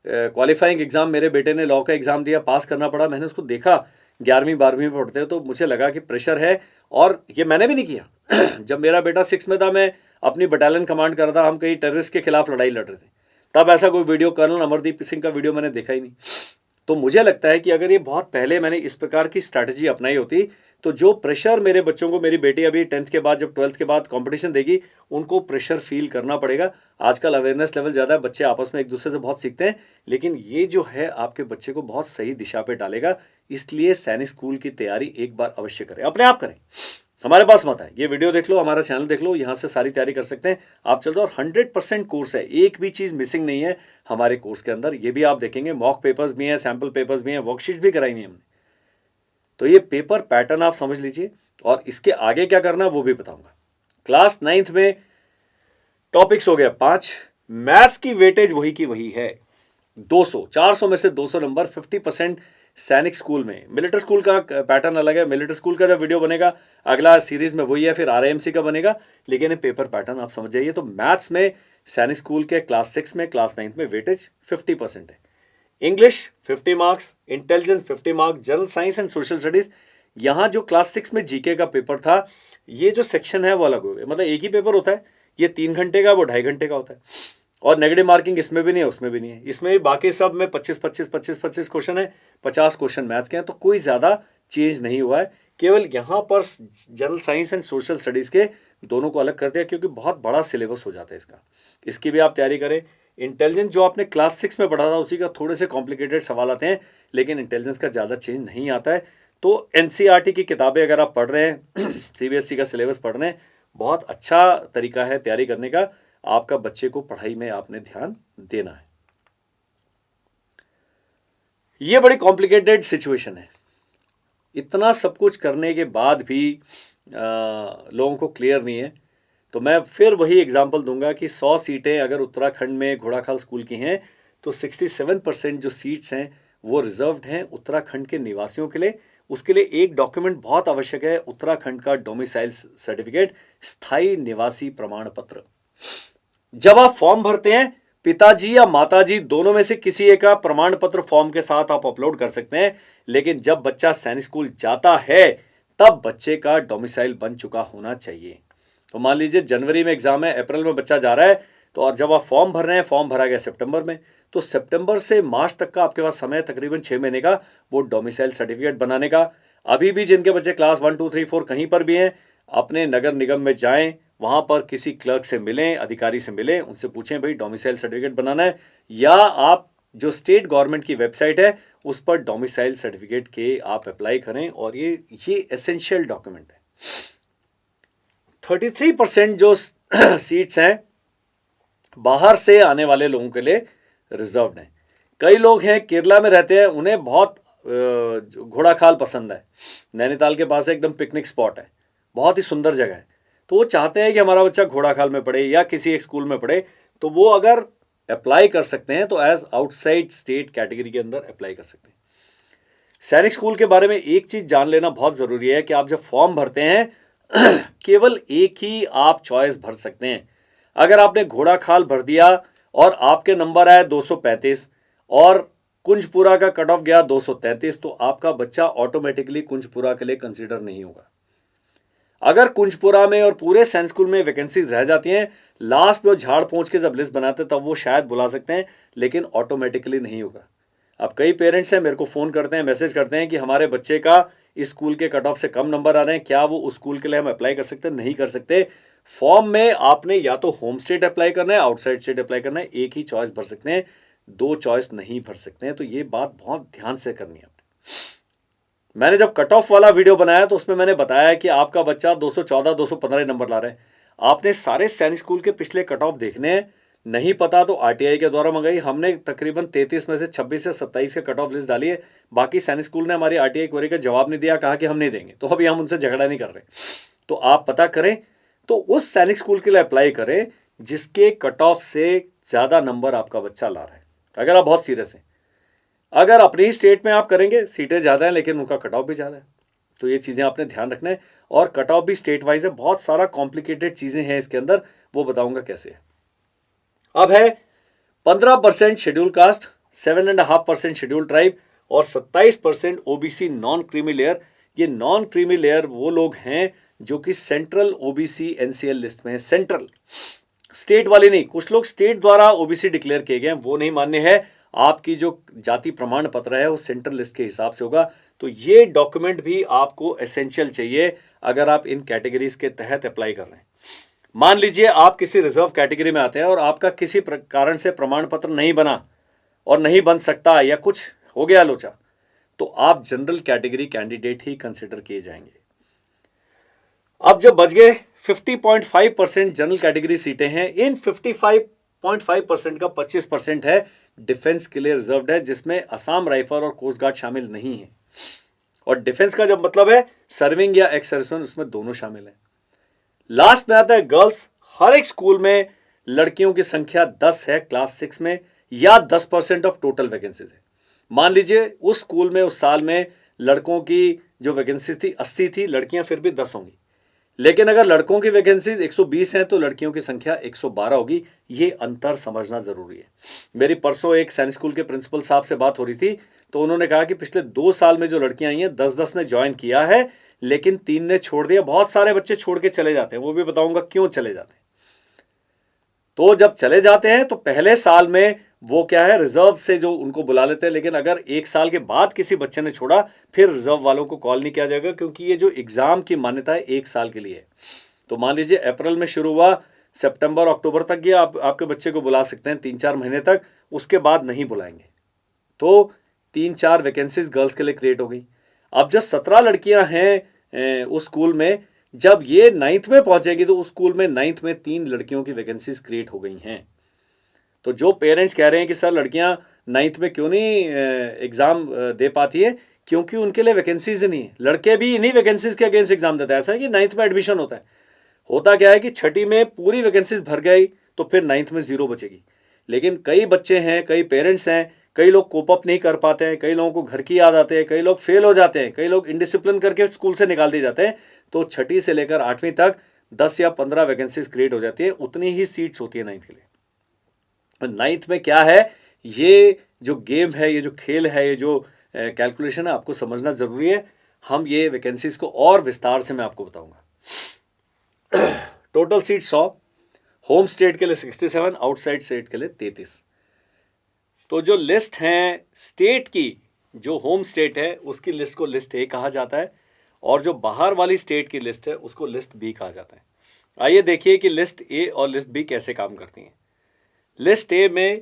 क्वालिफाइंग एग्ज़ाम मेरे बेटे ने लॉ का एग्ज़ाम दिया, पास करना पड़ा। मैंने उसको देखा 11वीं 12वीं में पढ़ते तो मुझे लगा कि प्रेशर है। और ये मैंने भी नहीं किया। जब मेरा बेटा 6 में था, मैं अपनी बटालियन कमांड कर रहा था। हम कहीं टेररिस्ट के खिलाफ लड़ाई लड़ रहे थे। तब ऐसा कोई वीडियो कर्नल अमरदीप सिंह का वीडियो मैंने देखा ही नहीं। तो मुझे लगता है कि अगर ये बहुत पहले मैंने इस प्रकार की स्ट्रैटेजी अपनाई होती तो जो प्रेशर मेरे बच्चों को, मेरी बेटी अभी 10th के बाद जब 12th के बाद कंपटीशन देगी, उनको प्रेशर फील करना पड़ेगा। आजकल अवेयरनेस लेवल ज़्यादा है, बच्चे आपस में एक दूसरे से बहुत सीखते हैं। लेकिन ये जो है आपके बच्चे को बहुत सही दिशा पे डालेगा। इसलिए सैनिक स्कूल की तैयारी एक बार अवश्य करें, अपने आप करें। हमारे पास मत आए, ये वीडियो देख लो, हमारा चैनल देख लो, यहाँ से सारी तैयारी कर सकते हैं आप। चल रहे और 100% कोर्स है, एक भी चीज़ मिसिंग नहीं है हमारे कोर्स के अंदर। ये भी आप देखेंगे, मॉक पेपर्स भी हैं, सैम्पल पेपर्स भी हैं, वर्कशीट भी कराई हुई है हमने। तो ये पेपर पैटर्न आप समझ लीजिए, और इसके आगे क्या करना है वो भी बताऊंगा। क्लास 9th में टॉपिक्स हो गया 5। मैथ्स की वेटेज वही की वही है, 200, 400 में से 200 नंबर, 50% सैनिक स्कूल में। मिलिट्री स्कूल का पैटर्न अलग है। मिलिट्री स्कूल का जब वीडियो बनेगा अगला सीरीज में वही है, फिर RAMC का बनेगा। लेकिन पेपर पैटर्न आप समझ जाइए। तो मैथ्स में सैनिक स्कूल के क्लास 6 में, क्लास 9th में वेटेज 50% है। English 50 marks, intelligence 50 marks, general science and social studies. यहाँ जो क्लास 6 में GK का पेपर था, ये जो सेक्शन है वो अलग हो गया। मतलब एक ही पेपर होता है, ये 3 घंटे का, वो 2.5 घंटे का होता है। और नेगेटिव मार्किंग इसमें भी नहीं है, उसमें भी नहीं है। इसमें भी बाकी सब में 25-25 क्वेश्चन है, 50 क्वेश्चन मैथ्स के हैं। तो कोई ज़्यादा चेंज नहीं हुआ है। केवल यहाँ पर general science and social studies के दोनों को अलग कर दिया, क्योंकि बहुत बड़ा सिलेबस हो जाता है इसका। इसकी भी आप तैयारी करें। इंटेलिजेंस जो आपने क्लास 6 में पढ़ा था उसी का थोड़े से कॉम्प्लिकेटेड सवाल आते हैं, लेकिन इंटेलिजेंस का ज़्यादा चेंज नहीं आता है। तो NCERT की किताबें अगर आप पढ़ रहे हैं, CBSE का सिलेबस पढ़ रहे हैं, बहुत अच्छा तरीका है तैयारी करने का। आपका बच्चे को पढ़ाई में आपने ध्यान देना है। ये बड़ी कॉम्प्लिकेटेड सिचुएशन है। इतना सब कुछ करने के बाद भी लोगों को क्लियर नहीं है। तो मैं फिर वही एग्जांपल दूंगा कि 100 सीटें अगर उत्तराखंड में घोड़ाखाल स्कूल की हैं, तो 67% जो सीट्स हैं वो रिजर्व्ड हैं उत्तराखंड के निवासियों के लिए। उसके लिए एक डॉक्यूमेंट बहुत आवश्यक है, उत्तराखंड का डोमिसाइल सर्टिफिकेट, स्थायी निवासी प्रमाण पत्र। जब आप फॉर्म भरते हैं, पिताजी या माताजी दोनों में से किसी एक का प्रमाण पत्र फॉर्म के साथ आप अपलोड कर सकते हैं। लेकिन जब बच्चा सैनिक स्कूल जाता है, तब बच्चे का डोमिसाइल बन चुका होना चाहिए। तो मान लीजिए जनवरी में एग्जाम है, अप्रैल में बच्चा जा रहा है, तो और जब आप फॉर्म भर रहे हैं, फॉर्म भरा गया सितंबर में, तो सितंबर से मार्च तक का आपके पास समय तकरीबन 6 महीने का वो डोमिसाइल सर्टिफिकेट बनाने का। अभी भी जिनके बच्चे क्लास 1 2 3 4 कहीं पर भी हैं, अपने नगर निगम में जाएं, वहां पर किसी क्लर्क से मिलें, अधिकारी से मिलें, उनसे पूछें भाई डोमिसाइल सर्टिफिकेट बनाना है, या आप जो स्टेट गवर्नमेंट की वेबसाइट है उस पर डोमिसाइल सर्टिफिकेट के आप अप्लाई करें। और ये एसेंशियल डॉक्यूमेंट है। 33% जो सीट्स हैं बाहर से आने वाले लोगों के लिए रिजर्व्ड हैं। कई लोग हैं केरला में रहते हैं, उन्हें बहुत घोड़ाखाल पसंद है। नैनीताल के पास एकदम पिकनिक स्पॉट है, बहुत ही सुंदर जगह है। तो वो चाहते हैं कि हमारा बच्चा घोड़ाखाल में पढ़े या किसी एक स्कूल में पढ़े, तो वो अगर अप्लाई कर सकते हैं तो एज आउटसाइड स्टेट कैटेगरी के अंदर अप्लाई कर सकते हैं। सैनिक स्कूल के बारे में एक चीज जान लेना बहुत जरूरी है कि आप जब फॉर्म भरते हैं केवल एक ही आप चॉइस भर सकते हैं। अगर आपने घोड़ाखाल भर दिया और आपके नंबर आए 235 और कुंजपुरा का कट ऑफ गया 233, तो आपका बच्चा ऑटोमेटिकली कुंजपुरा के लिए कंसीडर नहीं होगा। अगर कुंजपुरा में और पूरे सैनिक स्कूल में वैकेंसीज रह जाती हैं, लास्ट में झाड़ पहुंच के जब लिस्ट बनाते तब वो शायद बुला सकते हैं, लेकिन ऑटोमेटिकली नहीं होगा। अब कई पेरेंट्स हैं, मेरे को फ़ोन करते हैं, मैसेज करते हैं कि हमारे बच्चे का इस स्कूल के कट ऑफ से कम नंबर आ रहे हैं, क्या वो उस स्कूल के लिए हम अप्लाई कर सकते हैं? नहीं कर सकते। फॉर्म में आपने या तो होम स्टेट अप्लाई करना है, आउटसाइड स्टेट अप्लाई करना है, एक ही चॉइस भर सकते हैं, दो चॉइस नहीं भर सकते हैं। तो ये बात बहुत ध्यान से करनी है आपने। मैंने जब कट ऑफ वाला वीडियो बनाया तो उसमें मैंने बताया कि आपका बच्चा 214 215 नंबर ला रहा है। आपने सारे सैनिक स्कूल के पिछले कट ऑफ देखने हैं, नहीं पता तो आरटीआई के द्वारा मंगाई। हमने तकरीबन 33 में से 26 से 27 के कट ऑफ लिस्ट डाली है। बाकी सैनिक स्कूल ने हमारी आरटीआई क्वेरी का जवाब नहीं दिया, कहा कि हम नहीं देंगे। तो अभी हम उनसे झगड़ा नहीं कर रहे। तो आप पता करें तो उस सैनिक स्कूल के लिए अप्लाई करें जिसके कट ऑफ से ज़्यादा नंबर आपका बच्चा ला रहा है, अगर आप बहुत सीरियस हैं। अगर अपने ही स्टेट में आप करेंगे, सीटें ज़्यादा हैं लेकिन उनका कट ऑफ भी ज़्यादा है, तो ये चीज़ें आपने ध्यान रखना है। और कट ऑफ भी स्टेट वाइज है, बहुत सारा कॉम्प्लिकेटेड चीज़ें हैं इसके अंदर, वो बताऊंगा कैसे है। अब है 15% शेड्यूल कास्ट, 7.5% शेड्यूल ट्राइब और 27% ओबीसी नॉन क्रीमी लेयर। ये नॉन क्रीमी लेयर वो लोग हैं जो कि सेंट्रल ओबीसी एनसीएल लिस्ट में है, सेंट्रल, स्टेट वाले नहीं। कुछ लोग स्टेट द्वारा ओबीसी डिक्लेयर किए गए हैं, वो नहीं मान्य है। आपकी जो जाति प्रमाण पत्र है वो सेंट्रल लिस्ट के हिसाब से होगा। तो ये डॉक्यूमेंट भी आपको एसेंशियल चाहिए अगर आप इन कैटेगरीज के तहत अप्लाई कर रहे हैं। मान लीजिए आप किसी रिजर्व कैटेगरी में आते हैं और आपका किसी कारण से प्रमाण पत्र नहीं बना और नहीं बन सकता या कुछ हो गया लोचा, तो आप जनरल कैटेगरी कैंडिडेट ही कंसिडर किए जाएंगे। अब जब बच गए 50.5% जनरल कैटेगरी सीटें हैं, इन 55.5% का 25% है डिफेंस के लिए रिजर्व्ड है, जिसमें असम राइफल और कोस्ट गार्ड शामिल नहीं है। और डिफेंस का जब मतलब है सर्विंग या एक्स सर्विसमैन, उसमें दोनों शामिल है। लास्ट में आता है गर्ल्स। हर एक स्कूल में लड़कियों की संख्या 10 है क्लास 6 में, या 10% ऑफ टोटल वैकेंसीज है। मान लीजिए उस स्कूल में उस साल में लड़कों की जो वैकेंसीज थी 80 थी, लड़कियां फिर भी 10 होंगी। लेकिन अगर लड़कों की वैकेंसीज 120 हैं तो लड़कियों की संख्या 112 होगी। ये अंतर समझना जरूरी है। मेरी परसों एक सैनिक स्कूल के प्रिंसिपल साहब से बात हो रही थी, तो उन्होंने कहा कि पिछले 2 साल में जो लड़कियां आई हैं 10-10 ने ज्वाइन किया है, लेकिन 3 ने छोड़ दिया। बहुत सारे बच्चे छोड़ के चले जाते हैं, वो भी बताऊंगा क्यों चले जाते हैं। तो जब चले जाते हैं तो पहले साल में वो क्या है, रिजर्व से जो उनको बुला लेते हैं, लेकिन अगर 1 साल के बाद किसी बच्चे ने छोड़ा फिर रिजर्व वालों को कॉल नहीं किया जाएगा, क्योंकि ये जो एग्जाम की मान्यता है 1 साल के लिए है। तो मान लीजिए अप्रैल में शुरू हुआ, सितंबर अक्टूबर तक ये आपके बच्चे को बुला सकते हैं 3-4 महीने तक, उसके बाद नहीं बुलाएंगे। तो 3-4 वैकेंसीज गर्ल्स के लिए क्रिएट हो गई। अब जब 17 लड़कियां हैं उस स्कूल में, जब ये 9th में पहुंचेगी तो उस स्कूल में 9th में 3 लड़कियों की वैकेंसीज क्रिएट हो गई हैं। तो जो पेरेंट्स कह रहे हैं कि सर लड़कियां 9th में क्यों नहीं एग्जाम दे पाती है, क्योंकि उनके लिए वैकेंसीज नहीं है। लड़के भी इन्हीं वैकेंसीज के अगेंस्ट एग्जाम देते हैं। ऐसा है कि 9th में एडमिशन होता क्या है कि 6ठी में पूरी वैकेंसीज भर गई तो फिर 9th में 0 बचेगी। लेकिन कई बच्चे हैं, कई पेरेंट्स हैं, कई लोग कोप अप नहीं कर पाते हैं, कई लोगों को घर की याद आते हैं, कई लोग फेल हो जाते हैं, कई लोग इनडिसिप्लिन करके स्कूल से निकाल दिए जाते हैं। तो 6ठी से लेकर 8वीं तक 10 या 15 वैकेंसीज क्रिएट हो जाती है, उतनी ही सीट्स होती है 9th के लिए। 9th में क्या है, ये जो गेम है, ये जो खेल है, ये जो कैलकुलेशन है, आपको समझना जरूरी है। हम ये वैकेंसीज को और विस्तार से मैं आपको बताऊंगा। टोटल सीट 100, होम स्टेट के लिए 67, आउटसाइड स्टेट के लिए 33। तो जो लिस्ट है स्टेट की, जो होम स्टेट है उसकी लिस्ट को लिस्ट ए कहा जाता है, और जो बाहर वाली स्टेट की लिस्ट है उसको लिस्ट बी कहा जाता है। आइए देखिए कि लिस्ट ए और लिस्ट बी कैसे काम करती हैं। लिस्ट ए में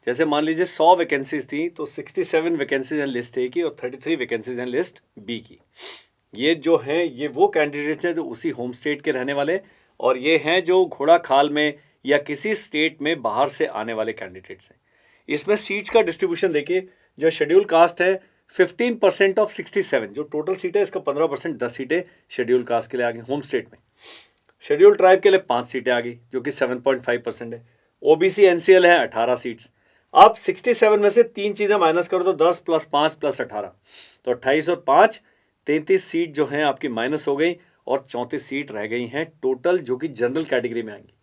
जैसे मान लीजिए 100 वैकेंसीज थी, तो 67 वैकेंसीज हैं लिस्ट ए की और 33 वैकेंसीज हैं लिस्ट बी की। ये जो हैं ये वो कैंडिडेट्स हैं जो उसी होम स्टेट के रहने वाले, और ये हैं जो घोड़ा खाल में या किसी स्टेट में बाहर से आने वाले कैंडिडेट्स हैं। इसमें सीट्स का डिस्ट्रीब्यूशन देखिए, जो शेड्यूल कास्ट है 15% ऑफ 67, जो टोटल सीट है इसका 15% 10 सीटें शेड्यूल कास्ट के लिए आ गई होम स्टेट में। शेड्यूल ट्राइब के लिए 5 सीटें आ गई जो कि 7.5% है। ओबीसी एनसीएल है 18 सीट्स। अब 67 में से 3 चीज़ें माइनस करो तो 10 + 5 + 18, तो 28 और 5 33 सीट जो हैं आपकी माइनस हो गई, और 34 सीट रह गई हैं टोटल, जो कि जनरल कैटेगरी में आएंगी।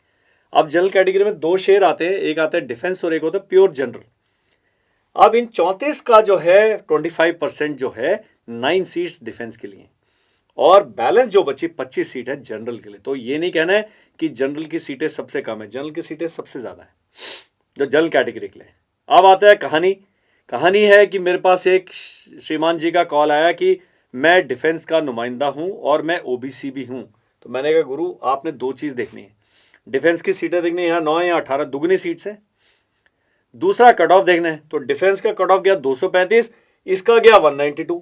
अब जनरल कैटेगरी में 2 शेयर आते हैं, एक आता है डिफेंस और एक होता है प्योर जनरल। अब इन 34 का जो है 25% जो है 9 सीट्स डिफेंस के लिए, और बैलेंस जो बची 25 सीट है जनरल के लिए। तो ये नहीं कहना है कि जनरल की सीटें सबसे कम है, जनरल की सीटें सबसे ज़्यादा है जो जनरल कैटेगरी के लिए। अब आता है कहानी है कि मेरे पास एक श्रीमान जी का कॉल आया कि मैं डिफेंस का नुमाइंदा हूं और मैं ओबीसी भी हूं। तो मैंने कहा गुरु आपने 2 चीज़ देखनी है, डिफेंस की सीटें देखनी है, यहाँ 9 या 18 दुगनी सीट्स है। दूसरा कट ऑफ देखना है, तो डिफेंस का कट ऑफ गया 235, इसका गया 192।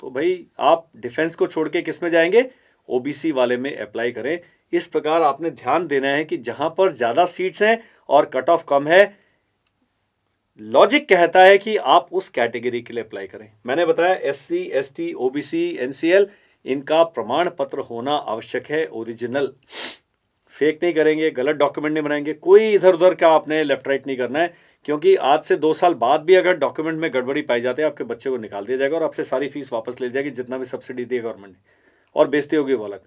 तो भाई आप डिफेंस को छोड़ के किस में जाएंगे, ओबीसी वाले में अप्लाई करें। इस प्रकार आपने ध्यान देना है कि जहां पर ज़्यादा सीट्स हैं और कट ऑफ कम है, लॉजिक कहता है कि आप उस कैटेगरी के लिए अप्लाई करें। मैंने बताया एससी, एसटी, ओबीसी, एनसीएल, इनका प्रमाण पत्र होना आवश्यक है, ओरिजिनल। फेक नहीं करेंगे, गलत डॉक्यूमेंट नहीं बनाएंगे, कोई इधर उधर का आपने लेफ्ट राइट नहीं करना है, क्योंकि आज से 2 साल बाद भी अगर डॉक्यूमेंट में गड़बड़ी पाई जाती है, आपके बच्चे को निकाल दिया जाएगा और आपसे सारी फीस वापस ले जाएगी, जितना भी सब्सिडी दी है गवर्नमेंट ने, और बेइज्जती होगी वो अलग।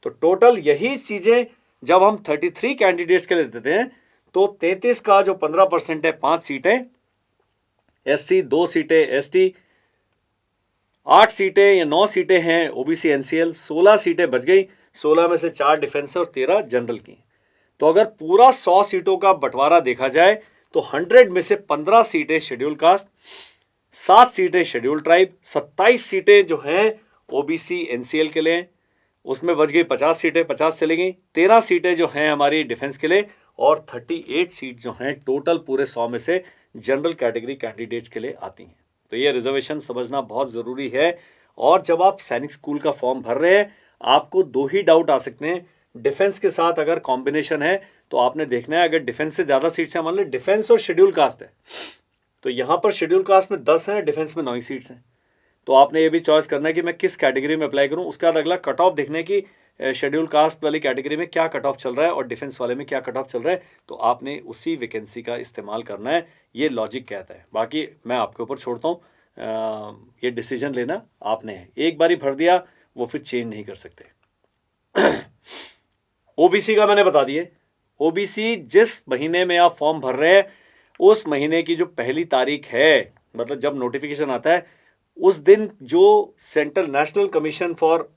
तो टोटल यही चीज़ें जब हम 33 कैंडिडेट्स के लिए देते हैं, तो 33 का जो 15% है 5 सीटें एससी, 2 सीटें एसटी, 8 सीटें या 9 सीटें हैं ओबीसी एनसीएल, 16 सीटें बच गई, 16 में से 4 डिफेंस और 13 जनरल की। तो अगर पूरा 100 सीटों का बंटवारा देखा जाए तो 100 में से 15 सीटें शेड्यूल कास्ट, 7 सीटें शेड्यूल ट्राइब, 27 सीटें जो हैं ओबीसी एनसीएल के लिए, उसमें बच गई 50 सीटें, 50 चली गई, 13 सीटें जो हैं हमारी डिफेंस के लिए, और 38 सीट जो हैं टोटल पूरे 100 में से जनरल कैटेगरी कैंडिडेट्स के लिए आती हैं। तो ये रिजर्वेशन समझना बहुत ज़रूरी है। और जब आप सैनिक स्कूल का फॉर्म भर रहे हैं, आपको 2 ही डाउट आ सकते हैं। डिफेंस के साथ अगर कॉम्बिनेशन है तो आपने देखना है, अगर डिफेंस से ज़्यादा सीट्स हैं, मान लो डिफेंस और शेड्यूल कास्ट है, तो यहाँ पर शेड्यूल कास्ट में 10 हैं, डिफेंस में 9 सीट्स हैं, तो आपने ये भी चॉइस करना है कि मैं किस कैटेगरी में अप्लाई करूँ। उसके बाद अगला कट ऑफ देखने की, शेड्यूल कास्ट वाली कैटेगरी में क्या कट ऑफ चल रहा है और डिफेंस वाले में क्या कट ऑफ चल रहा है, तो आपने उसी वैकेंसी का इस्तेमाल करना है। ये लॉजिक कहता है, बाकी मैं आपके ऊपर छोड़ता हूँ, ये डिसीजन लेना आपने है। एक बारी भर दिया वो फिर चेंज नहीं कर सकते। ओबीसी का मैंने बता दिए, ओबीसी जिस महीने में आप फॉर्म भर रहे हैं उस महीने की जो पहली तारीख है, मतलब जब नोटिफिकेशन आता है उस दिन, जो central national commission for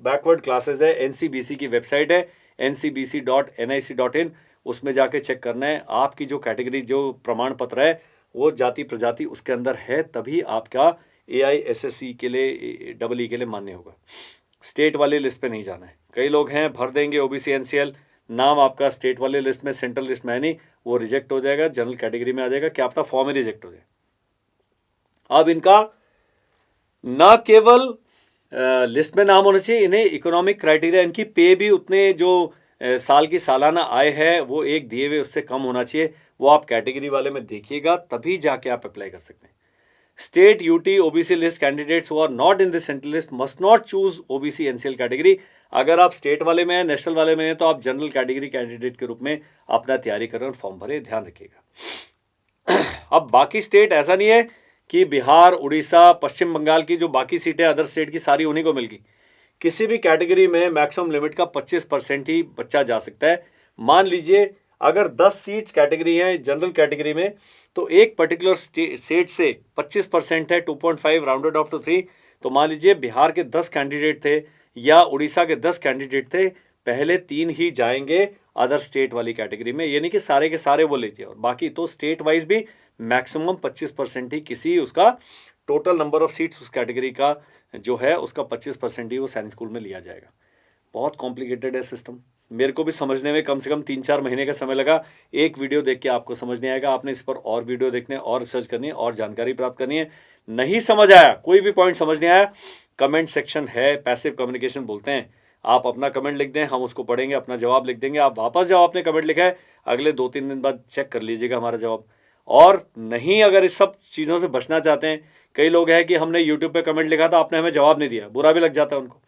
backward classes है, एनसीबीसी की वेबसाइट है ncbc.nic.in, उसमें जाके चेक करना है आपकी जो कैटेगरी, जो प्रमाण पत्र है वो जाति प्रजाति उसके अंदर है, तभी आपका AISSE के लिए, EE के लिए मान्य होगा। स्टेट वाली लिस्ट पे नहीं जाना है। कई लोग हैं भर देंगे ओबीसी एनसीएल, नाम आपका स्टेट वाले लिस्ट में, सेंट्रल लिस्ट में है नहीं, वो रिजेक्ट हो जाएगा, जनरल कैटेगरी में आ जाएगा, क्या आपका फॉर्म ही रिजेक्ट हो जाए। अब इनका ना केवल लिस्ट में नाम होना चाहिए, इन्हें इकोनॉमिक क्राइटेरिया, इनकी पे भी उतने जो साल की सालाना आय है वो एक दिए हुए उससे कम होना चाहिए, वो आप कैटेगरी वाले में देखिएगा, तभी जाके आप अप्लाई कर सकते हैं। State UT OBC list candidates who are not in this central list must not choose OBC NCL category. अगर आप स्टेट वाले में हैं, नेशनल वाले में हैं, तो आप जनरल कैटेगरी कैंडिडेट के रूप में अपना तैयारी करें और फॉर्म भरें, ध्यान रखिएगा। अब बाकी स्टेट, ऐसा नहीं है कि बिहार, उड़ीसा, पश्चिम बंगाल की जो बाकी सीटें अदर स्टेट की सारी उन्हीं को मिल गई। किसी भी कैटेगरी में मैक्सिमम लिमिट का 25% ही बच्चा जा सकता है। मान लीजिए अगर 10 सीट्स कैटेगरी हैं जनरल कैटेगरी में, तो एक पर्टिकुलर स्टेट से 25% है, 2.5 राउंडेड ऑफ टू 3, तो मान लीजिए बिहार के 10 कैंडिडेट थे या उड़ीसा के 10 कैंडिडेट थे, पहले 3 ही जाएंगे अदर स्टेट वाली कैटेगरी में। ये नहीं कि सारे के सारे वो लीजिए, और बाकी तो स्टेट वाइज भी मैक्सिमम 25% ही किसी उसका टोटल नंबर ऑफ सीट्स उस कैटेगरी का जो है उसका 25% ही वो सैनिक स्कूल में लिया जाएगा। बहुत कॉम्प्लिकेटेड है सिस्टम, मेरे को भी समझने में कम से कम 3-4 महीने का समय लगा। एक वीडियो देख के आपको समझ नहीं आएगा, आपने इस पर और वीडियो देखने, और रिसर्च करनी है, और जानकारी प्राप्त करनी है। नहीं समझ आया, कोई भी पॉइंट समझ नहीं आया, कमेंट सेक्शन है, पैसिव कम्युनिकेशन बोलते हैं, आप अपना कमेंट लिख दें, हम उसको पढ़ेंगे, अपना जवाब लिख देंगे। आप वापस जब आपने कमेंट लिखा है अगले 2-3 दिन बाद चेक कर लीजिएगा हमारा जवाब। और नहीं, अगर इस सब चीज़ों से बचना चाहते हैं, कई लोग हैं कि हमने यूट्यूब पे कमेंट लिखा था, आपने हमें जवाब नहीं दिया, बुरा भी लग जाता है उनको,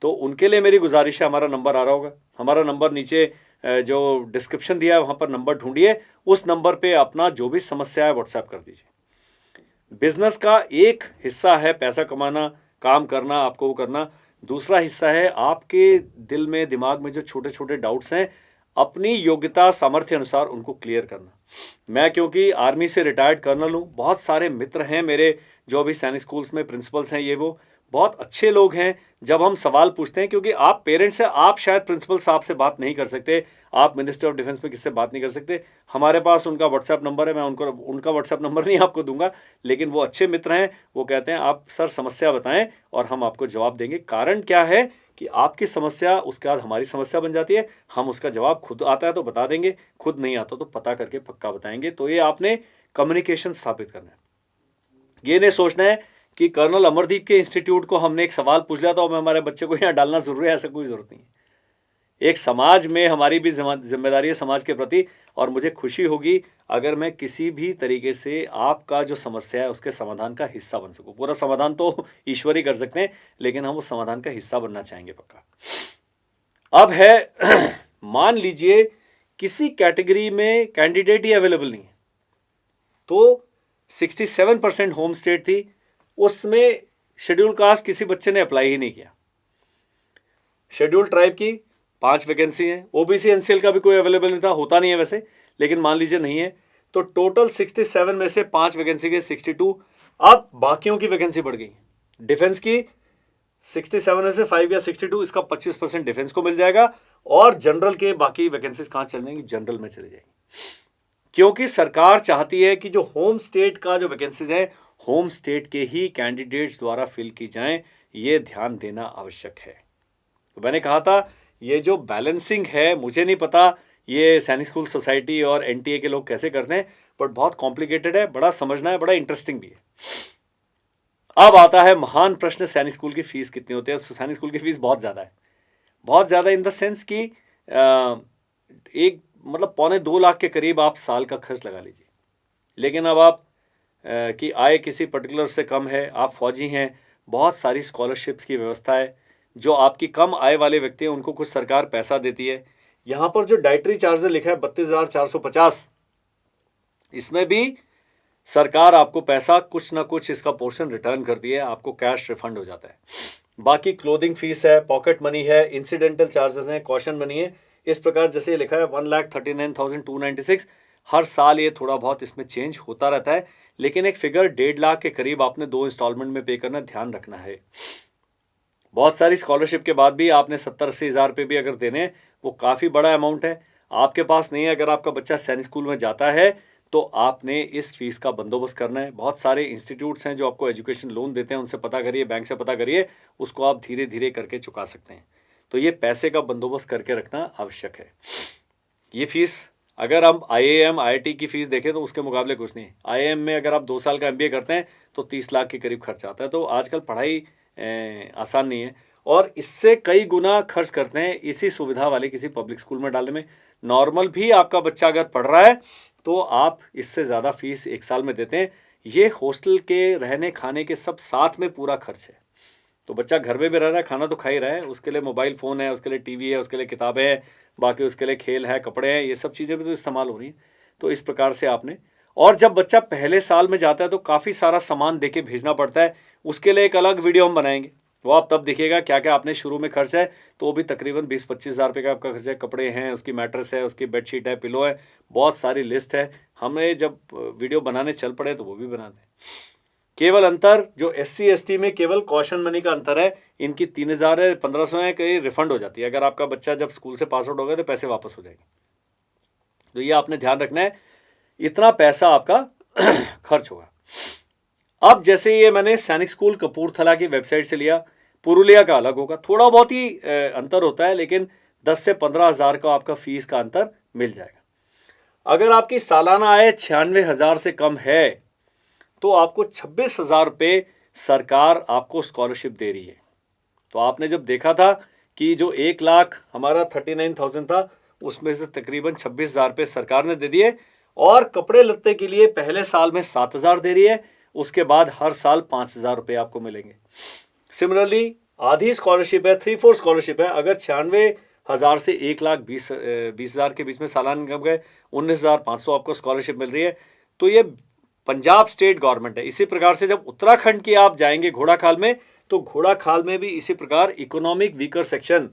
तो उनके लिए मेरी गुजारिश है, हमारा नंबर आ रहा होगा, हमारा नंबर नीचे जो डिस्क्रिप्शन दिया है वहाँ पर नंबर ढूंढिए, उस नंबर पे अपना जो भी समस्या है व्हाट्सएप कर दीजिए। बिजनेस का एक हिस्सा है पैसा कमाना, काम करना, आपको वो करना, दूसरा हिस्सा है आपके दिल में, दिमाग में जो छोटे छोटे डाउट्स हैं, अपनी योग्यता सामर्थ्य अनुसार उनको क्लियर करना। मैं क्योंकि आर्मी से रिटायर्ड कर्नल हूँ, बहुत सारे मित्र हैं मेरे जो अभी सैनिक स्कूल्स में प्रिंसिपल्स हैं, ये वो बहुत अच्छे लोग हैं। जब हम सवाल पूछते हैं, क्योंकि आप पेरेंट्स हैं, आप शायद प्रिंसिपल साहब से बात नहीं कर सकते, आप मिनिस्टर ऑफ डिफेंस में किससे बात नहीं कर सकते, हमारे पास उनका व्हाट्सएप नंबर है, मैं उनका व्हाट्सएप नंबर नहीं आपको दूंगा, लेकिन वो अच्छे मित्र हैं। वो कहते हैं आप सर समस्या बताएं और हम आपको जवाब देंगे। कारण क्या है कि आपकी समस्या उसके बाद हमारी समस्या बन जाती है, हम उसका जवाब खुद आता है तो बता देंगे, खुद नहीं आता तो पता करके पक्का बताएंगे। तो ये आपने कम्युनिकेशन स्थापित करना है। ये नहीं सोचना है कि कर्नल अमरदीप के इंस्टीट्यूट को हमने एक सवाल पूछ लिया तो हमें हमारे बच्चे को यहाँ डालना जरूरी है, ऐसा कोई जरूरत नहीं है। एक समाज में हमारी भी जिम्मेदारी है समाज के प्रति, और मुझे खुशी होगी अगर मैं किसी भी तरीके से आपका जो समस्या है उसके समाधान का हिस्सा बन सकूं। पूरा समाधान तो ईश्वर ही कर सकते हैं, लेकिन हम उस समाधान का हिस्सा बनना चाहेंगे पक्का। अब है मान लीजिए किसी कैटेगरी में कैंडिडेट ही अवेलेबल नहीं है, तो 67% होम स्टेट थी, उसमें शेड्यूल कास्ट किसी बच्चे ने अप्लाई ही नहीं किया। शेड्यूल ट्राइब की 5 वैकेंसी है, ओबीसी एनसीएल का भी कोई अवेलेबल नहीं था, होता नहीं है वैसे, लेकिन मान लीजिए नहीं है, तो टोटल 67 में से 5 वैकेंसी के 62। अब बाकियों की वैकेंसी बढ़ गई, डिफेंस की 67 में से 5 या 62, इसका 25% डिफेंस को मिल जाएगा, और जनरल के बाकी वैकेंसीज कहां चल जाएंगी, जनरल में चली जाएंगी। क्योंकि सरकार चाहती है कि जो होम स्टेट का जो वैकेंसीज है, होम स्टेट के ही कैंडिडेट्स द्वारा फिल की जाएं, ये ध्यान देना आवश्यक है। तो मैंने कहा था ये जो बैलेंसिंग है, मुझे नहीं पता ये सैनिक स्कूल सोसाइटी और एनटीए के लोग कैसे करते हैं, बट बहुत कॉम्प्लिकेटेड है, बड़ा समझना है, बड़ा इंटरेस्टिंग भी है। अब आता है महान प्रश्न, सैनिक स्कूल की फीस कितनी होती है। सैनिक स्कूल की फीस बहुत ज़्यादा है, बहुत ज़्यादा इन द सेंस कि एक मतलब 1.25 लाख के करीब आप साल का खर्च लगा लीजिए। लेकिन अब आप कि आय किसी पर्टिकुलर से कम है, आप फौजी हैं, बहुत सारी स्कॉलरशिप्स की व्यवस्था है। जो आपकी कम आय वाले व्यक्ति हैं उनको कुछ सरकार पैसा देती है। यहाँ पर जो डाइटरी चार्ज लिखा है 32,450, इसमें भी सरकार आपको पैसा कुछ ना कुछ इसका पोर्शन रिटर्न करती है, आपको कैश रिफंड हो जाता है। बाकी क्लोथिंग फीस है, पॉकेट मनी है, इंसिडेंटल चार्जेस हैं, कॉशन मनी है। इस प्रकार जैसे ये लिखा है 1,39,296, हर साल ये थोड़ा बहुत इसमें चेंज होता रहता है, लेकिन एक फिगर 1.5 लाख के करीब आपने 2 इंस्टॉलमेंट में पे करना, ध्यान रखना है। बहुत सारी स्कॉलरशिप के बाद भी आपने 70-80 हज़ार रुपये भी अगर देने, वो काफ़ी बड़ा अमाउंट है। आपके पास नहीं है, अगर आपका बच्चा सैनिक स्कूल में जाता है तो आपने इस फीस का बंदोबस्त करना है। बहुत सारे इंस्टीट्यूट्स हैं जो आपको एजुकेशन लोन देते हैं, उनसे पता करिए, बैंक से पता करिए, उसको आप धीरे धीरे करके चुका सकते हैं। तो ये पैसे का बंदोबस्त करके रखना आवश्यक है। ये फीस अगर हम IIM IIT की फ़ीस देखें तो उसके मुकाबले कुछ नहीं। IIM में अगर आप 2 साल का MBA करते हैं तो 30 लाख के करीब खर्च आता है। तो आजकल पढ़ाई आसान नहीं है, और इससे कई गुना खर्च करते हैं इसी सुविधा वाले किसी पब्लिक स्कूल में डालने में। नॉर्मल भी आपका बच्चा अगर पढ़ रहा है तो आप इससे ज़्यादा फीस एक साल में देते हैं। ये हॉस्टल के रहने खाने के सब साथ में पूरा खर्च है। तो बच्चा घर में भी रह रहा है, खाना तो खा ही रहा है, उसके लिए मोबाइल फ़ोन है, उसके लिए टीवी है, उसके लिए किताबें हैं, बाकी उसके लिए खेल है, कपड़े हैं, ये सब चीज़ें भी तो इस्तेमाल हो रही हैं। तो इस प्रकार से आपने, और जब बच्चा पहले साल में जाता है तो काफ़ी सारा सामान दे के भेजना पड़ता है, उसके लिए एक अलग वीडियो हम बनाएंगे, वो आप तब देखिएगा क्या क्या आपने शुरू में खर्च है। तो वो भी तकरीबन 20-25 हज़ार रुपये का आपका खर्च है। कपड़े हैं, उसकी मैट्रेस है, उसकी बेडशीट है, पिलो है, बहुत सारी लिस्ट है। हमें जब वीडियो बनाने चल पड़े तो वो भी बना दें। केवल अंतर जो SC ST में केवल कॉशन मनी का अंतर है, इनकी 3,000 है, 1,500 है, कहीं रिफंड हो जाती है। अगर आपका बच्चा जब स्कूल से पास आउट हो गया तो पैसे वापस हो जाएंगे। तो ये आपने ध्यान रखना है, इतना पैसा आपका खर्च होगा। अब जैसे ये मैंने सैनिक स्कूल कपूरथला की वेबसाइट से लिया, पुरुलिया का अलग होगा, थोड़ा बहुत ही अंतर होता है, लेकिन 10 से 15,000 का आपका फीस का अंतर मिल जाएगा। अगर आपकी सालाना आय 96,000 से कम है तो आपको 26,000 रुपये सरकार आपको स्कॉलरशिप दे रही है। तो आपने जब देखा था कि जो 1 लाख हमारा 39,000 था, उसमें से तकरीबन 26,000 रुपये सरकार ने दे दिए, और कपड़े लत्ते के लिए पहले साल में 7,000 दे रही है, उसके बाद हर साल 5,000 रुपये आपको मिलेंगे। सिमिलरली आधी स्कॉलरशिप है, 3/4 स्कॉलरशिप है। अगर 96,000 से 1,20,000 के बीच में सालाना इनकम गए, 19,500 आपको स्कॉलरशिप मिल रही है। तो ये पंजाब स्टेट गवर्नमेंट है। इसी प्रकार से जब उत्तराखंड की आप जाएंगे घोड़ाखाल में, तो घोड़ाखाल में भी इसी प्रकार इकोनॉमिक वीकर सेक्शन,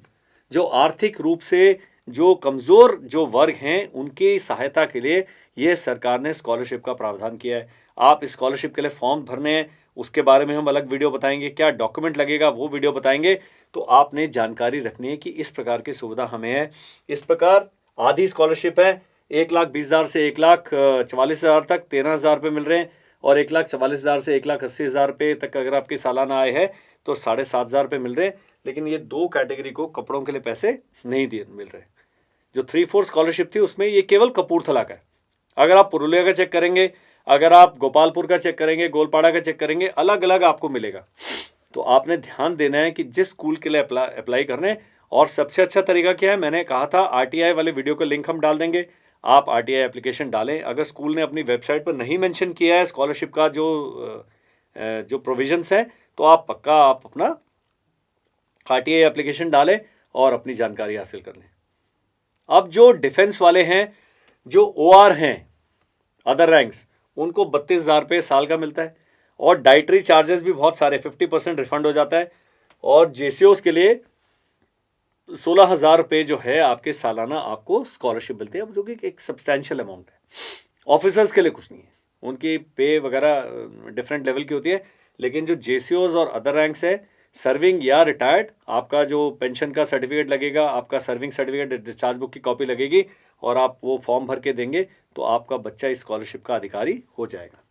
जो आर्थिक रूप से जो कमज़ोर जो वर्ग हैं, उनकी सहायता के लिए ये सरकार ने स्कॉलरशिप का प्रावधान किया है। आप स्कॉलरशिप के लिए फॉर्म भरने हैं, उसके बारे में हम अलग वीडियो बताएंगे, क्या डॉक्यूमेंट लगेगा वो वीडियो बताएंगे। तो आपने जानकारी रखनी है कि इस प्रकार की सुविधा हमें है। इस प्रकार आधी स्कॉलरशिप है, 1,20,000 से 1,44,000 तक 13,000 रुपये मिल रहे हैं, और 1,44,000 से 1,80,000 रुपये तक अगर आपकी सालाना आय है तो 7,500 रुपये मिल रहे हैं। लेकिन ये 2 कैटेगरी को कपड़ों के लिए पैसे नहीं दिए मिल रहे। जो 3/4 स्कॉलरशिप थी उसमें ये केवल कपूरथला का है। अगर आप पुरुलिया का चेक करेंगे, अगर आप गोपालपुर का चेक करेंगे, गोलपाड़ा का चेक करेंगे, अलग अलग आपको मिलेगा। तो आपने ध्यान देना है कि जिस स्कूल के लिए अप्लाई करने, और सबसे अच्छा तरीका क्या है, मैंने कहा था RTI वाले वीडियो का लिंक हम डाल देंगे, आप RTI एप्लीकेशन डालें। अगर स्कूल ने अपनी वेबसाइट पर नहीं मेंशन किया है स्कॉलरशिप का जो प्रोविजंस है, तो आप पक्का आप अपना RTI एप्लीकेशन डालें और अपनी जानकारी हासिल कर लें। अब जो डिफेंस वाले हैं, जो OR हैं, अदर रैंक्स, उनको 32,000 रुपये साल का मिलता है, और डाइटरी चार्जेस भी बहुत सारे 50% रिफंड हो जाता है, और JCOs के लिए 16,000 रुपये जो है आपके सालाना आपको स्कॉलरशिप मिलती है, जो कि एक सब्सटैंशियल अमाउंट है। ऑफिसर्स के लिए कुछ नहीं है, उनकी पे वगैरह डिफरेंट लेवल की होती है, लेकिन जो JCOs और अदर रैंक्स है, सर्विंग या रिटायर्ड, आपका जो पेंशन का सर्टिफिकेट लगेगा, आपका सर्विंग सर्टिफिकेट, डिस्चार्ज बुक की कॉपी लगेगी, और आप वो फॉर्म भर के देंगे तो आपका बच्चा इस स्कॉलरशिप का अधिकारी हो जाएगा।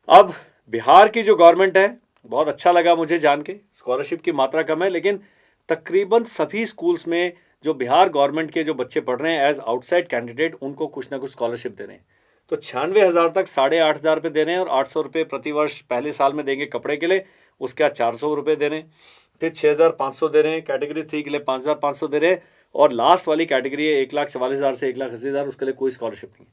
अब बिहार की जो गवर्नमेंट है, बहुत अच्छा लगा मुझे जान के, स्कॉलरशिप की मात्रा कम है, लेकिन तकरीबन सभी स्कूल्स में जो बिहार गवर्नमेंट के जो बच्चे पढ़ रहे हैं एज आउटसाइड कैंडिडेट, उनको कुछ ना कुछ स्कॉलरशिप दे रहे हैं। तो 96,000 तक 8,500 रुपये दे रहे हैं, और 800 रुपये प्रति वर्ष पहले साल में देंगे कपड़े के लिए, उसके बाद 400 रुपये दे रहे हैं, फिर 6,500 दे रहे हैं, कैटेगरी 3 के लिए 5,500 दे रहे हैं, और लास्ट वाली कैटेगरी है 1,44,000 से 1,80,000, उसके लिए कोई स्कॉलरशिप नहीं है।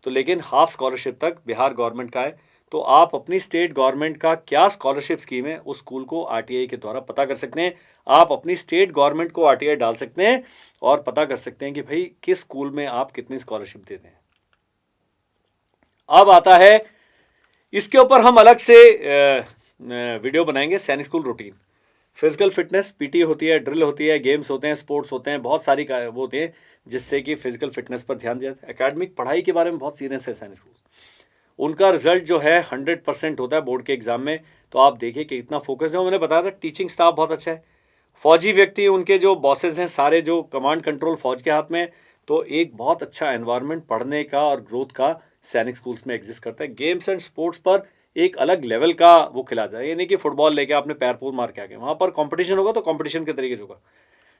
तो लेकिन हाफ स्कॉलरशिप तक बिहार गवर्नमेंट का है। तो आप अपनी स्टेट गवर्नमेंट का क्या स्कॉलरशिप स्कीम है, उस स्कूल को RTI के द्वारा पता कर सकते हैं। आप अपनी स्टेट गवर्नमेंट को RTI डाल सकते हैं और पता कर सकते हैं कि भाई किस स्कूल में आप कितनी स्कॉलरशिप देते हैं। अब आता है, इसके ऊपर हम अलग से वीडियो बनाएंगे, सैनिक school routine, physical fitness, PT होती है, ड्रिल होती है, गेम्स होते हैं, स्पोर्ट्स होते हैं, बहुत सारी वो होती है जिससे कि फिजिकल फिटनेस पर ध्यान दिया जाता है। एकेडमिक पढ़ाई के बारे में बहुत सीरियस है सैनिक स्कूल, उनका रिजल्ट जो है 100% होता है बोर्ड के एग्जाम में। तो आप देखिए कि इतना फोकस है। मैंने बताया था टीचिंग स्टाफ बहुत अच्छा है, फौजी व्यक्ति, उनके जो बॉसेस हैं सारे, जो कमांड कंट्रोल फौज के हाथ में, तो एक बहुत अच्छा एनवायरनमेंट पढ़ने का और ग्रोथ का सैनिक स्कूल्स में एग्जिस्ट करता है। गेम्स एंड स्पोर्ट्स पर एक अलग लेवल का वो खिला जाए, ये नहीं कि फुटबॉल लेके आपने पैर पूर मार के आ गए। वहाँ पर कंपटीशन होगा तो कंपटीशन के तरीके से होगा।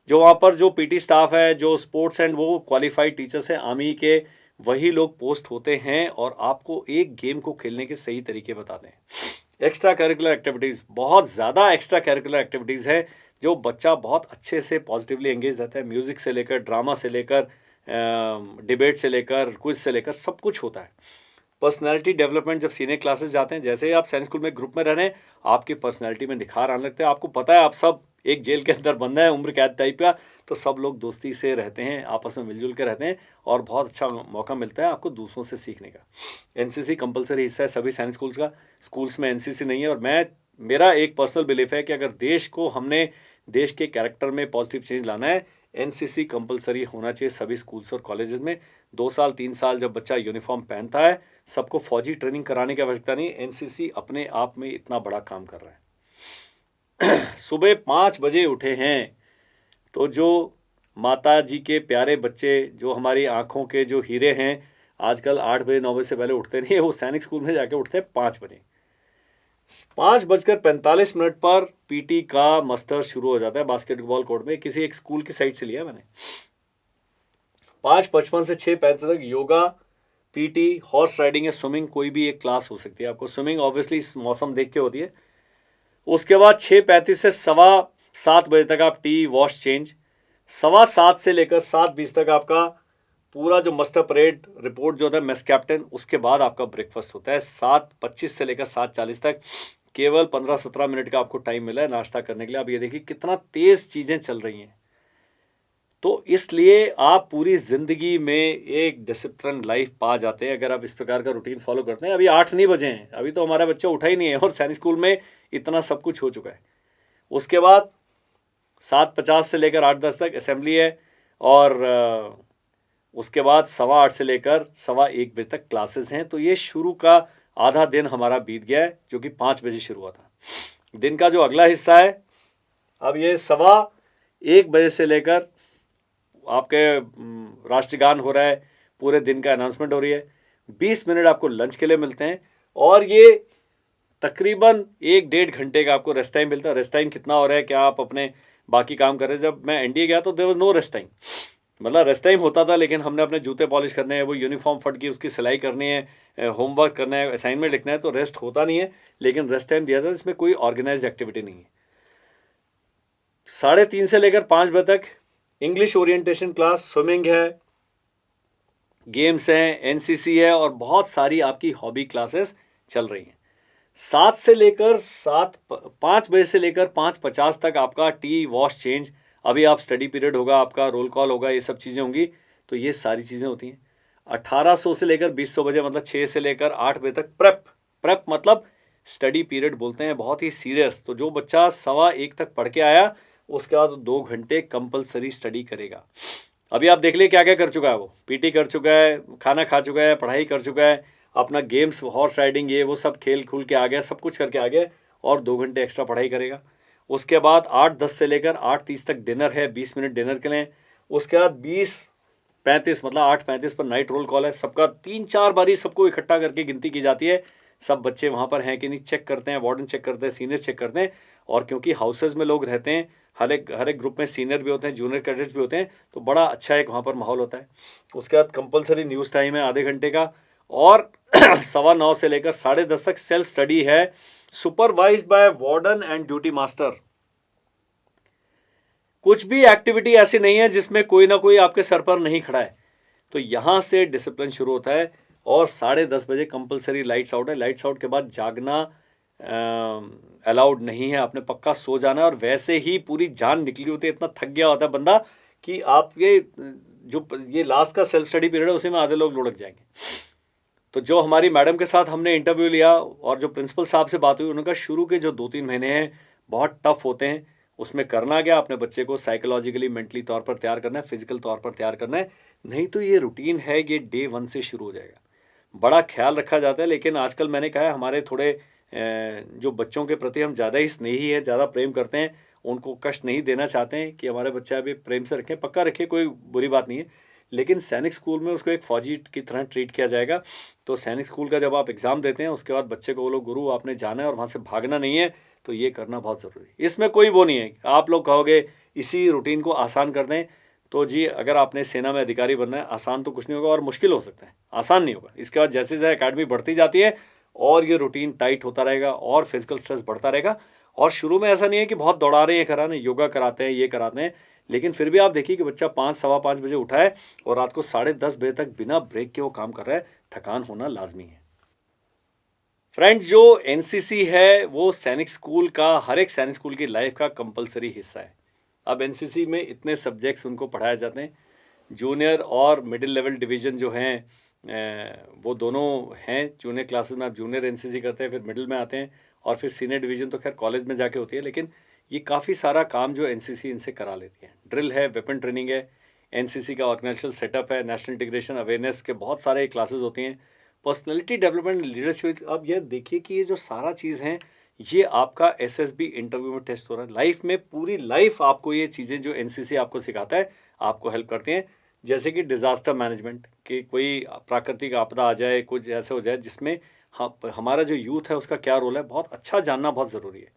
जो वहाँ पर जो PT स्टाफ है, जो स्पोर्ट्स एंड वो क्वालिफाइड टीचर्स हैं आर्मी के, वही लोग पोस्ट होते हैं और आपको एक गेम को खेलने के सही तरीके बताते हैं। एक्स्ट्रा करिकुलर एक्टिविटीज़, बहुत ज़्यादा एक्स्ट्रा करिकुलर एक्टिविटीज़ है जो बच्चा बहुत अच्छे से पॉजिटिवली एंगेज रहता है। म्यूज़िक से लेकर, ड्रामा से लेकर, डिबेट से लेकर, क्विज से लेकर, सब कुछ होता है। पर्सनैलिटी डेवलपमेंट, जब सीनियर क्लासेस जाते हैं, जैसे ही आप सैनिक स्कूल में ग्रुप में रह रहे हैं, आपकी पर्सनैलिटी में निखार आने लगता है। आपको पता है आप सब एक जेल के अंदर बंद है, उम्र कैद टाइप का, तो सब लोग दोस्ती से रहते हैं, आपस में मिलजुल के रहते हैं, और बहुत अच्छा मौका मिलता है आपको दूसरों से सीखने का। NCC कंपलसरी हिस्सा है सभी सैनिक स्कूल्स का। स्कूल्स में NCC नहीं है, और मेरा एक पर्सनल बिलीफ है कि अगर देश को हमने देश के कैरेक्टर में पॉजिटिव चेंज लाना है, NCC कंपलसरी होना चाहिए सभी स्कूल्स और कॉलेजेस में। 2 साल 3 साल जब बच्चा यूनिफॉर्म पहनता है, सबको फौजी ट्रेनिंग कराने की आवश्यकता नहीं। एनसीसी अपने आप में इतना बड़ा काम कर रहा है। सुबह 5 बजे उठे हैं, तो जो माता जी के प्यारे बच्चे, जो हमारी आंखों के जो हीरे हैं, आजकल 8 बजे 9 बजे से पहले उठते नहीं है, वो सैनिक स्कूल में जाके उठते हैं 5 बजे। 5:45 पर पीटी का मस्टर शुरू हो जाता है बास्केटबॉल कोर्ट में। किसी एक स्कूल की साइट से लिया मैंने। 5:55 से 6:35 तक योगा, पीटी, हॉर्स राइडिंग या स्विमिंग, कोई भी एक क्लास हो सकती है आपको। स्विमिंग ऑब्वियसली मौसम देख के होती है। उसके बाद 6:35 से 7:15 तक आप टी, वॉश, चेंज। 7:15 से लेकर 7:20 तक आपका पूरा जो मस्टर परेड रिपोर्ट जो होता है मेस कैप्टन, उसके बाद आपका ब्रेकफास्ट होता है। 7:25 से लेकर 7:40 तक केवल 15-17 मिनट का आपको टाइम मिला है नाश्ता करने के लिए। आप ये देखिए कितना तेज चीजें चल रही हैं। तो इसलिए आप पूरी जिंदगी में एक डिसिप्लिन लाइफ पा जाते हैं अगर आप इस प्रकार का रूटीन फॉलो करते हैं। अभी 8 नहीं बजे हैं, अभी तो हमारा बच्चा उठा ही नहीं है और सैनिक स्कूल में इतना सब कुछ हो चुका है। उसके बाद 7:50 से लेकर 8:10 तक असेंबली है, और उसके बाद 8:15 से लेकर 1:15 बजे तक क्लासेस हैं। तो ये शुरू का आधा दिन हमारा बीत गया है, जो कि 5 बजे शुरू हुआ था। दिन का जो अगला हिस्सा है, अब ये 1:15 बजे से लेकर आपके राष्ट्रगान हो रहा है, पूरे दिन का अनाउंसमेंट हो रही है। 20 मिनट आपको लंच के लिए मिलते हैं, और ये तकरीबन 1-1.5 घंटे का आपको रेस्ट टाइम मिलता है। रेस्ट टाइम कितना हो रहा है, क्या आप अपने बाकी काम कर रहे हैं? जब मैं एनडीए गया तो there was no rest time. मतलब रेस्ट टाइम होता था, लेकिन हमने अपने जूते पॉलिश करने हैं, वो यूनिफॉर्म फट गई उसकी सिलाई करनी है, होमवर्क करना है, असाइनमेंट लिखना है, तो रेस्ट होता नहीं है। लेकिन रेस्ट टाइम दिया था, इसमें कोई ऑर्गेनाइज एक्टिविटी नहीं है। 3:30 से लेकर 5 बजे तक इंग्लिश ओरिएंटेशन क्लास, स्विमिंग है, गेम्स हैं, एनसीसी है, और बहुत सारी आपकी हॉबी क्लासेस चल रही हैं। 5 बजे से लेकर 5:50 तक आपका टी, वॉश, चेंज। अभी आप स्टडी पीरियड होगा, आपका रोल कॉल होगा, ये सब चीज़ें होंगी। तो ये सारी चीज़ें होती हैं। 1800 से लेकर 2000 बजे, मतलब 6 से लेकर 8 बजे तक प्रेप मतलब स्टडी पीरियड बोलते हैं, बहुत ही सीरियस। तो जो बच्चा 1:15 तक पढ़ के आया, उसके बाद 2 घंटे कंपलसरी स्टडी करेगा। अभी आप देख लिए क्या क्या कर चुका है वो। पीटी कर चुका है, खाना खा चुका है, पढ़ाई कर चुका है, अपना गेम्स, हॉर्स राइडिंग, ये वो सब खेल खुल के आ गया, सब कुछ करके आ गया, और 2 घंटे एक्स्ट्रा पढ़ाई करेगा। उसके बाद 8:10 से लेकर 8:30 तक डिनर है, 20 मिनट डिनर के लिए। उसके बाद 20:35 मतलब 8:35 पर नाइट रोल कॉल है। सबका 3-4 बारी सबको इकट्ठा करके गिनती की जाती है, सब बच्चे वहाँ पर हैं कि नहीं चेक करते हैं, वार्डन चेक करते हैं, सीनियर चेक करते हैं। और क्योंकि हाउसेज में लोग रहते हैं, हर एक ग्रुप में सीनियर भी होते हैं, जूनियर कैडेट्स भी होते हैं, तो बड़ा अच्छा एक वहाँ पर माहौल होता है। उसके बाद कंपलसरी न्यूज़ टाइम है आधे घंटे का, और 9:15 से लेकर 10:30 तक सेल्फ स्टडी है, supervised by warden and duty master. कुछ भी एक्टिविटी ऐसी नहीं है जिसमें कोई ना कोई आपके सर पर नहीं खड़ा है। तो यहाँ से डिसिप्लिन शुरू होता है, और 10:30 बजे कंपलसरी लाइट्स आउट है। लाइट्स आउट के बाद जागना अलाउड नहीं है, आपने पक्का सो जाना है। और वैसे ही पूरी जान निकली होती है, इतना थक गया होता है बंदा कि आप ये लास्ट का सेल्फ स्टडी पीरियड है, उसी में आधे लोग लुढ़क जाएंगे। तो जो हमारी मैडम के साथ हमने इंटरव्यू लिया, और जो प्रिंसिपल साहब से बात हुई, उन्होंने कहा शुरू के जो 2-3 महीने हैं बहुत टफ होते हैं। उसमें करना क्या, अपने बच्चे को साइकोलॉजिकली, मेंटली तौर पर तैयार करना है, फिजिकल तौर पर तैयार करना है। नहीं तो ये रूटीन है, ये डे 1 से शुरू हो जाएगा। बड़ा ख्याल रखा जाता है, लेकिन आजकल मैंने कहा है हमारे थोड़े जो बच्चों के प्रति हम ज़्यादा ही स्नेही है, ज़्यादा प्रेम करते हैं, उनको कष्ट नहीं देना चाहते हैं कि हमारे बच्चा अभी प्रेम से रखें, पक्का रखें, कोई बुरी बात नहीं है। लेकिन सैनिक स्कूल में उसको एक फौजी की तरह ट्रीट किया जाएगा। तो सैनिक स्कूल का जब आप एग्ज़ाम देते हैं, उसके बाद बच्चे को बोलो गुरु आपने जाना है और वहाँ से भागना नहीं है, तो ये करना बहुत ज़रूरी है। इसमें कोई वो नहीं है आप लोग कहोगे इसी रूटीन को आसान कर दें। तो जी, अगर आपने सेना में अधिकारी बनना है, आसान तो कुछ नहीं होगा, और मुश्किल हो सकता है, आसान नहीं होगा। इसके बाद जैसे जैसे अकेडमी बढ़ती जाती है, और ये रूटीन टाइट होता रहेगा, और फिजिकल स्ट्रेस बढ़ता रहेगा। और शुरू में ऐसा नहीं है कि बहुत दौड़ा रहे हैं, कराने योगा कराते हैं, ये कराते हैं, लेकिन फिर भी आप देखिए कि बच्चा 5-5:15 बजे उठा है, और रात को 10:30 बजे तक बिना ब्रेक के वो काम कर रहा है। थकान होना लाजमी है। फ्रेंड्स, जो एनसीसी है वो सैनिक स्कूल का, हर एक सैनिक स्कूल की लाइफ का कंपलसरी हिस्सा है। अब एनसीसी में इतने सब्जेक्ट्स उनको पढ़ाए जाते हैं। जूनियर और मिडिल लेवल डिवीज़न जो हैं, वो दोनों हैं। जूनियर क्लासेस में आप जूनियर एनसीसी करते हैं, फिर मिडिल में आते हैं, और फिर सीनियर डिवीज़न तो खैर कॉलेज में जाके होती है। लेकिन ये काफ़ी सारा काम जो एनसीसी इनसे करा लेती है। ड्रिल है, वेपन ट्रेनिंग है, एनसीसी का ऑर्गेनाइजेशनल सेटअप है, नेशनल इंटीग्रेशन अवेयरनेस के बहुत सारे क्लासेस होती हैं, पर्सनैलिटी डेवलपमेंट, लीडरशिप। अब ये देखिए कि ये जो सारा चीज़ हैं, ये आपका एसएसबी इंटरव्यू में टेस्ट हो रहा है। लाइफ में पूरी लाइफ आपको ये चीज़ें जो एनसीसी आपको सिखाता है आपको हेल्प करती हैं। जैसे कि डिज़ास्टर मैनेजमेंट, कि कोई प्राकृतिक आपदा आ जाए, कुछ ऐसे हो जाए जिसमें हमारा जो यूथ है उसका क्या रोल है, बहुत अच्छा जानना बहुत ज़रूरी है।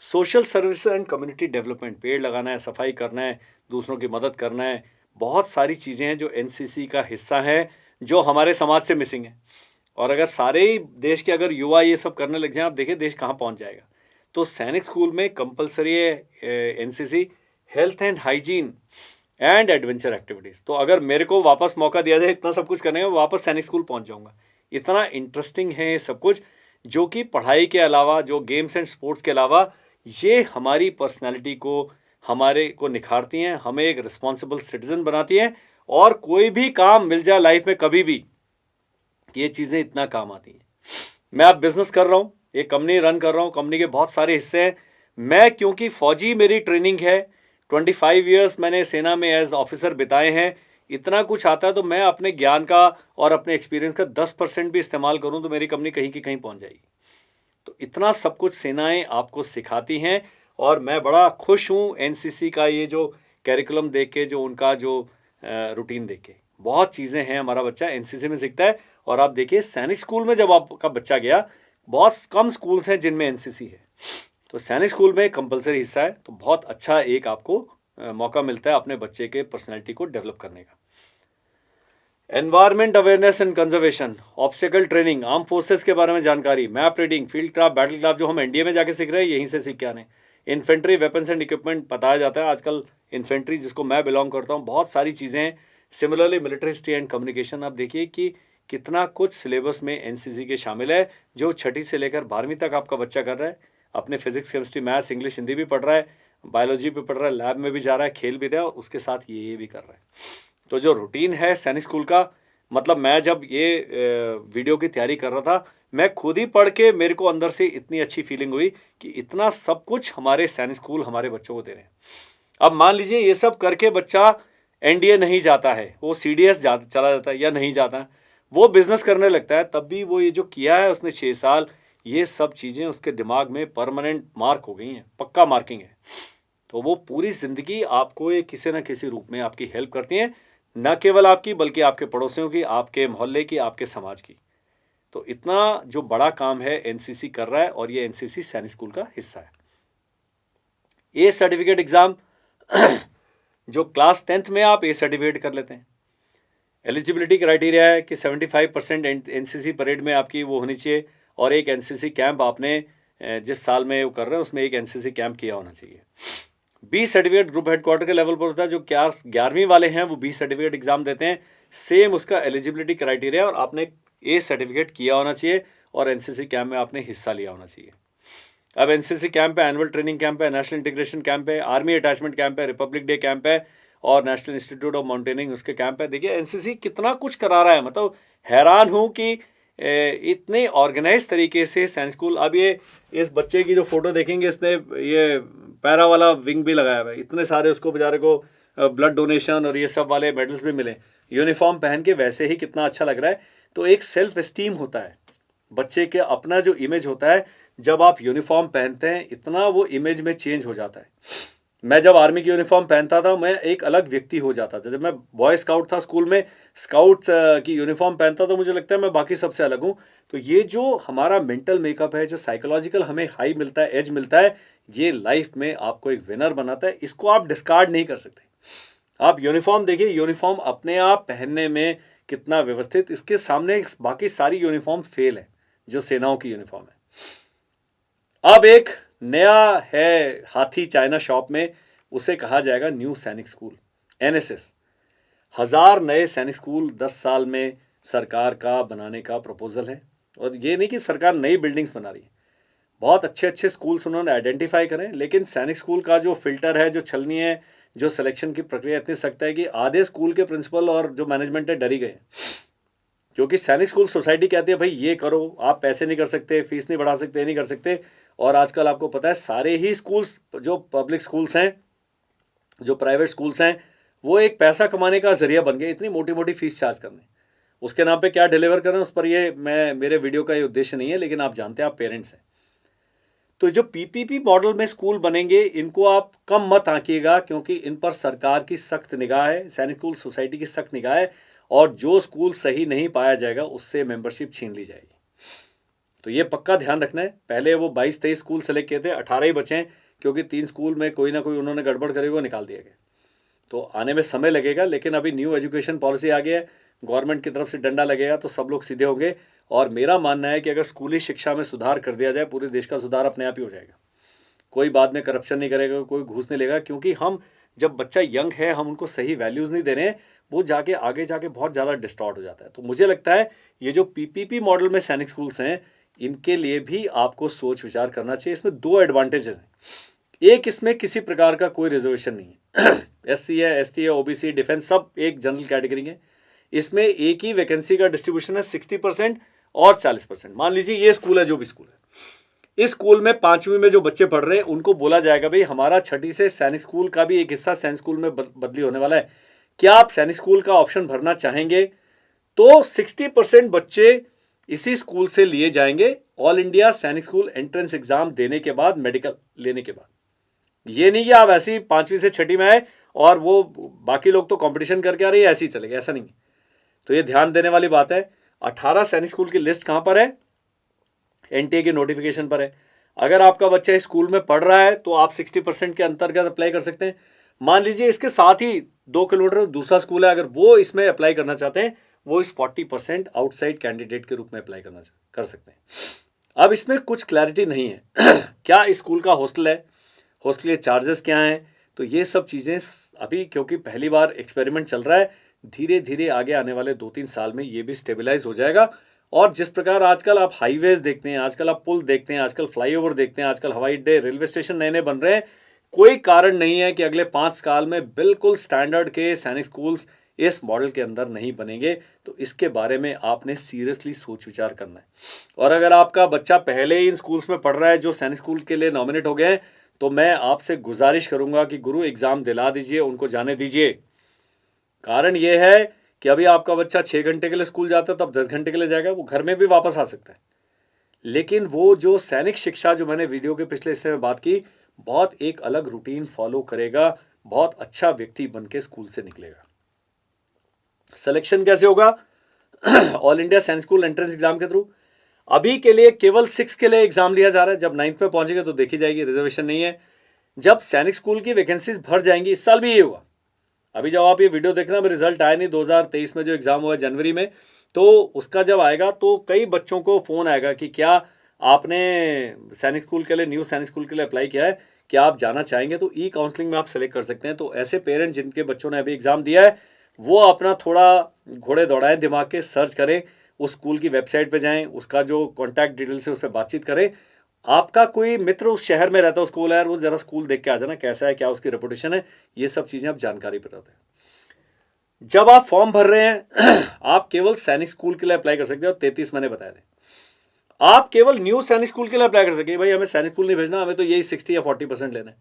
Social service and community development, पेड़ लगाना है, सफाई करना है, दूसरों की मदद करना है, बहुत सारी चीज़ें हैं जो एनसीसी का हिस्सा है, जो हमारे समाज से मिसिंग है। और अगर सारे ही देश के अगर युवा ये सब करने लग जाएं, आप देखिए देश कहाँ पहुँच जाएगा। तो सैनिक स्कूल में कंपलसरी है NCC, health and hygiene and adventure activities. तो अगर मेरे को वापस मौका दिया जाए इतना सब कुछ करने का, वापस सैनिक स्कूल पहुँच जाऊँगा। इतना इंटरेस्टिंग है ये सब कुछ, जो कि पढ़ाई के अलावा, जो गेम्स एंड स्पोर्ट्स के अलावा, ये हमारी पर्सनैलिटी को, हमारे को निखारती हैं, हमें एक रिस्पॉन्सिबल सिटीजन बनाती हैं। और कोई भी काम मिल जाए लाइफ में कभी भी, ये चीज़ें इतना काम आती हैं। मैं अब बिजनेस कर रहा हूँ, एक कंपनी रन कर रहा हूँ, कंपनी के बहुत सारे हिस्से हैं। मैं क्योंकि फौजी मेरी ट्रेनिंग है, 25 ईयर्स मैंने सेना में एज ऑफिसर बिताए हैं, इतना कुछ आता है, तो मैं अपने ज्ञान का और अपने एक्सपीरियंस का 10% भी इस्तेमाल करूँ तो मेरी कंपनी कहीं की कहीं पहुँच जाएगी। तो इतना सब कुछ सेनाएं आपको सिखाती हैं, और मैं बड़ा खुश हूँ एनसीसी का ये जो कैरिकुलम देख के, जो उनका जो रूटीन देख के। बहुत चीज़ें हैं हमारा बच्चा एनसीसी में सीखता है। और आप देखिए सैनिक स्कूल में जब आपका बच्चा गया, बहुत कम स्कूल्स हैं जिनमें एनसीसी है, तो सैनिक स्कूल में कंपलसरी हिस्सा है, तो बहुत अच्छा एक आपको मौका मिलता है अपने बच्चे के पर्सनैलिटी को डेवलप करने का। Environment awareness and conservation, obstacle training, arm forces के बारे में जानकारी, map reading, field craft, battle craft, जो हम एनडीए में जाके सीख रहे हैं यहीं से सीख के आने। इन्फेंट्री, वेपन्स एंड इक्विपमेंट बताया जाता है आजकल। इन्फेंट्री जिसको मैं बिलोंग करता हूँ, बहुत सारी चीज़ें हैं। Similarly military history and communication, आप देखिए कि कितना कुछ सिलेबस में एनसीसी के शामिल है, जो 6ठी से लेकर 12वीं तक आपका बच्चा कर रहा है। अपने physics, chemistry, maths, English, Hindi भी पढ़ रहा है, बायोलॉजी भी पढ़ रहा है, लैब में भी जा रहा है, खेल भी रहा है, और उसके साथ ये भी कर रहा है। तो जो रूटीन है सैनिक स्कूल का, मतलब मैं जब ये वीडियो की तैयारी कर रहा था, मैं खुद ही पढ़ के मेरे को अंदर से इतनी अच्छी फीलिंग हुई कि इतना सब कुछ हमारे सैनिक स्कूल हमारे बच्चों को दे रहे हैं। अब मान लीजिए ये सब करके बच्चा एनडीए नहीं जाता है, वो सीडीएस चला जाता है या नहीं जाता है, वो बिजनेस करने लगता है, तब भी वो ये जो किया है उसने 6 साल, ये सब चीज़ें उसके दिमाग में परमानेंट मार्क हो गई हैं, पक्का मार्किंग है। तो वो पूरी ज़िंदगी आपको ये किसी न किसी रूप में आपकी हेल्प करती हैं, न केवल आपकी बल्कि आपके पड़ोसियों की, आपके मोहल्ले की, आपके समाज की। तो इतना जो बड़ा काम है एनसीसी कर रहा है, और ये एनसीसी सैनिक स्कूल का हिस्सा है। ए सर्टिफिकेट एग्ज़ाम जो क्लास 10th में आप ए सर्टिफिकेट कर लेते हैं। एलिजिबिलिटी क्राइटेरिया है कि 75% एनसीसी परेड में आपकी वो होनी चाहिए, और एक एनसीसी कैंप आपने जिस साल में वो कर रहे हैं उसमें एक एनसीसी कैंप किया होना चाहिए। बी सर्टिफिकेट ग्रुप हेडक्वार्टर के लेवल पर होता है, जो 11वीं वाले हैं वो बी सर्टिफिकेट एग्जाम देते हैं, सेम उसका एलिजिबिलिटी क्राइटेरिया, और आपने ए सर्टिफिकेट किया होना चाहिए और एनसीसी कैंप में आपने हिस्सा लिया होना चाहिए। अब एनसीसी कैंप है, एनुअल ट्रेनिंग कैंप है, नेशनल इंटीग्रेशन कैंप है, आर्मी अटैचमेंट कैंप है, रिपब्लिक डे कैंप है, और नेशनल इंस्टीट्यूट ऑफ माउंटेनिंग उसके कैंप है। देखिए एनसीसी कितना कुछ करा रहा है, मतलब हैरान हूँ कि इतने ऑर्गेनाइज तरीके से सैनिक स्कूल। अब ये इस बच्चे की जो फोटो देखेंगे, इसने ये पैरा वाला विंग भी लगाया हुआ है, इतने सारे उसको बेचारे को ब्लड डोनेशन और ये सब वाले मेडल्स भी मिले, यूनिफॉर्म पहन के वैसे ही कितना अच्छा लग रहा है। तो एक सेल्फ एस्टीम होता है बच्चे के, अपना जो इमेज होता है, जब आप यूनिफॉर्म पहनते हैं इतना वो इमेज में चेंज हो जाता है। मैं जब आर्मी की यूनिफॉर्म पहनता था, मैं एक अलग व्यक्ति हो जाता था। जब मैं बॉय स्काउट था स्कूल में, स्काउट की यूनिफॉर्म पहनता तो मुझे लगता है मैं बाकी सबसे अलग हूँ। तो ये जो हमारा मेंटल मेकअप है, जो साइकोलॉजिकल हमें हाई मिलता है, एज मिलता है, ये लाइफ में आपको एक विनर बनाता है। इसको आप डिस्कार्ड नहीं कर सकते। आप यूनिफॉर्म देखिए, यूनिफॉर्म अपने आप पहनने में कितना व्यवस्थित, इसके सामने बाकी सारी यूनिफॉर्म फेल है जो सेनाओं की यूनिफॉर्म है। अब एक नया है हाथी चाइना शॉप में, उसे कहा जाएगा न्यू सैनिक स्कूल, एनएसएस। 1000 नए सैनिक स्कूल 10 साल में सरकार का बनाने का प्रपोजल है। और ये नहीं कि सरकार नई बिल्डिंग्स बना रही है, बहुत अच्छे अच्छे स्कूल्स उन्होंने आइडेंटिफाई करें, लेकिन सैनिक स्कूल का जो फिल्टर है, जो छलनी है, जो सिलेक्शन की प्रक्रिया इतनी सख्त है कि आधे स्कूल के प्रिंसिपल और जो मैनेजमेंट है डर ही गए, क्योंकि सैनिक स्कूल सोसाइटी कहती है भाई ये करो, आप पैसे नहीं कर सकते, फीस नहीं बढ़ा सकते, नहीं कर सकते। और आजकल आपको पता है सारे ही स्कूल्स, जो पब्लिक स्कूल्स हैं, जो प्राइवेट स्कूल्स हैं, वो एक पैसा कमाने का जरिया बन गया, इतनी मोटी मोटी फीस चार्ज करने। उसके नाम पे क्या डिलीवर कर रहे हैं उस पर ये मेरे वीडियो का ये उद्देश्य नहीं है, लेकिन आप जानते हैं, आप पेरेंट्स हैं। तो जो पीपीपी मॉडल में स्कूल बनेंगे इनको आप कम मत आंकिएगा, क्योंकि इन पर सरकार की सख्त निगाह है, सैनिक स्कूल सोसाइटी की सख्त निगाह है, और जो स्कूल सही नहीं पाया जाएगा उससे मेंबरशिप छीन ली जाएगी। तो ये पक्का ध्यान रखना है। पहले वो 22-23 स्कूल सेलेक्ट किए थे, 18 ही बचे हैं, क्योंकि 3 स्कूल में कोई ना कोई उन्होंने गड़बड़ करी, वो निकाल दिया गया। तो आने में समय लगेगा, लेकिन अभी न्यू एजुकेशन पॉलिसी आ गई है, गवर्नमेंट की तरफ से डंडा लगेगा तो सब लोग सीधे होंगे। और मेरा मानना है कि अगर स्कूली शिक्षा में सुधार कर दिया जाए, पूरे देश का सुधार अपने आप ही हो जाएगा। कोई बाद में करप्शन नहीं करेगा, कोई घूस नहीं लेगा, क्योंकि हम जब बच्चा यंग है, हम उनको सही वैल्यूज़ नहीं दे रहे हैं, वो जाके आगे जाके बहुत ज़्यादा डिस्टॉर्ट हो जाता है। तो मुझे लगता है ये जो पीपीपी मॉडल में सैनिक स्कूल्स हैं, इनके लिए भी आपको सोच विचार करना चाहिए। इसमें 2 एडवांटेजेस हैं। एक, इसमें किसी प्रकार का कोई रिजर्वेशन नहीं है। SC है, ST है, OBC, डिफेंस, सब एक जनरल कैटेगरी है। इसमें एक ही वैकेंसी का डिस्ट्रीब्यूशन है, 60% और 40%। मान लीजिए ये स्कूल है, जो भी स्कूल है, इस स्कूल में 5वीं में जो बच्चे पढ़ रहे हैं उनको बोला जाएगा, भाई हमारा 6ठी से सैनिक स्कूल का भी एक हिस्सा सैनिक स्कूल में बदली होने वाला है, क्या आप सैनिक स्कूल का ऑप्शन भरना चाहेंगे? तो 60% बच्चे इसी स्कूल से लिए जाएंगे, ऑल इंडिया सैनिक स्कूल एंट्रेंस एग्जाम देने के बाद, मेडिकल लेने के बाद। ये नहीं कि आप ऐसे ही 5वीं से 6ठी में आए और वो बाकी लोग तो कंपटीशन करके आ रहे हैं, ऐसे ही चलेगा, ऐसा नहीं। तो ये ध्यान देने वाली बात है। 18 सैनिक स्कूल की लिस्ट कहां पर है? NTA की नोटिफिकेशन पर है। अगर आपका बच्चा इस स्कूल में पढ़ रहा है तो आप 60% के अंतर्गत अप्लाई कर सकते हैं। मान लीजिए इसके साथ ही 2 किलोमीटर दूसरा स्कूल है, अगर वो इसमें अप्लाई करना चाहते हैं, वो इस 40% आउटसाइड कैंडिडेट के रूप में अप्लाई कर सकते हैं। अब इसमें कुछ क्लैरिटी नहीं है क्या इस स्कूल का हॉस्टल है, हॉस्टल के चार्जेस क्या हैं, तो ये सब चीज़ें अभी, क्योंकि पहली बार एक्सपेरिमेंट चल रहा है, धीरे धीरे आगे आने वाले 2-3 साल में ये भी स्टेबलाइज हो जाएगा। और जिस प्रकार आजकल आप हाईवेज देखते हैं, आजकल आप पुल देखते हैं, आजकल फ्लाईओवर देखते हैं, आजकल हवाई अड्डे, रेलवे स्टेशन नए नए बन रहे हैं, कोई कारण नहीं है कि अगले 5 साल में बिल्कुल स्टैंडर्ड के सैनिक स्कूल्स इस मॉडल के अंदर नहीं बनेंगे। तो इसके बारे में आपने सीरियसली सोच विचार करना है। और अगर आपका बच्चा पहले ही इन स्कूल्स में पढ़ रहा है जो सैनिक स्कूल के लिए नॉमिनेट हो गए हैं, तो मैं आपसे गुजारिश करूंगा कि गुरु एग्जाम दिला दीजिए, उनको जाने दीजिए। कारण यह है कि अभी आपका बच्चा 6 घंटे के लिए स्कूल जाता है, तब 10 घंटे के लिए जाएगा, वो घर में भी वापस आ सकता है। लेकिन वो जो सैनिक शिक्षा, जो मैंने वीडियो के पिछले हिस्से में बात की, बहुत एक अलग रूटीन फॉलो करेगा, बहुत अच्छा व्यक्ति बन के स्कूल से निकलेगा। सिलेक्शन कैसे होगा? ऑल इंडिया सैनिक स्कूल एंट्रेंस एग्जाम के थ्रू। अभी के लिए केवल 6 के लिए एग्जाम लिया जा रहा है, जब 9th में पहुंचेंगे तो देखी जाएगी, रिजर्वेशन नहीं है। जब सैनिक स्कूल की वैकेंसीज भर जाएंगी, इस साल भी ये होगा। अभी जब आप ये वीडियो देख रहे हैं, रिजल्ट आया नहीं 2023 में जो एग्जाम हुआ जनवरी में, तो उसका जब आएगा तो कई बच्चों को फोन आएगा कि क्या आपने सैनिक स्कूल के लिए, न्यू सैनिक स्कूल के लिए अप्लाई किया है, क्या आप जाना चाहेंगे? तो ई काउंसलिंग में आप सेलेक्ट कर सकते हैं। तो ऐसे पेरेंट्स जिनके बच्चों ने अभी एग्जाम दिया है, वो अपना थोड़ा घोड़े दौड़ाएं दिमाग के, सर्च करें, उस स्कूल की वेबसाइट पे जाएं, उसका जो कॉन्टैक्ट डिटेल्स है उस पर बातचीत करें। आपका कोई मित्र उस शहर में रहता है, स्कूल है, वो जरा स्कूल देख के आ जाना, कैसा है, क्या उसकी रेपुटेशन है, ये सब चीज़ें आप जानकारी पर रहते हैं। जब आप फॉर्म भर रहे हैं आप केवल सैनिक स्कूल के लिए अप्लाई कर सकते हो, 33 मैंने बताया था। आप केवल न्यू सैनिक स्कूल के लिए अप्लाई कर सकते हैं, भाई हमें सैनिक स्कूल नहीं भेजना, हमें तो यही 60 या 40% लेना है।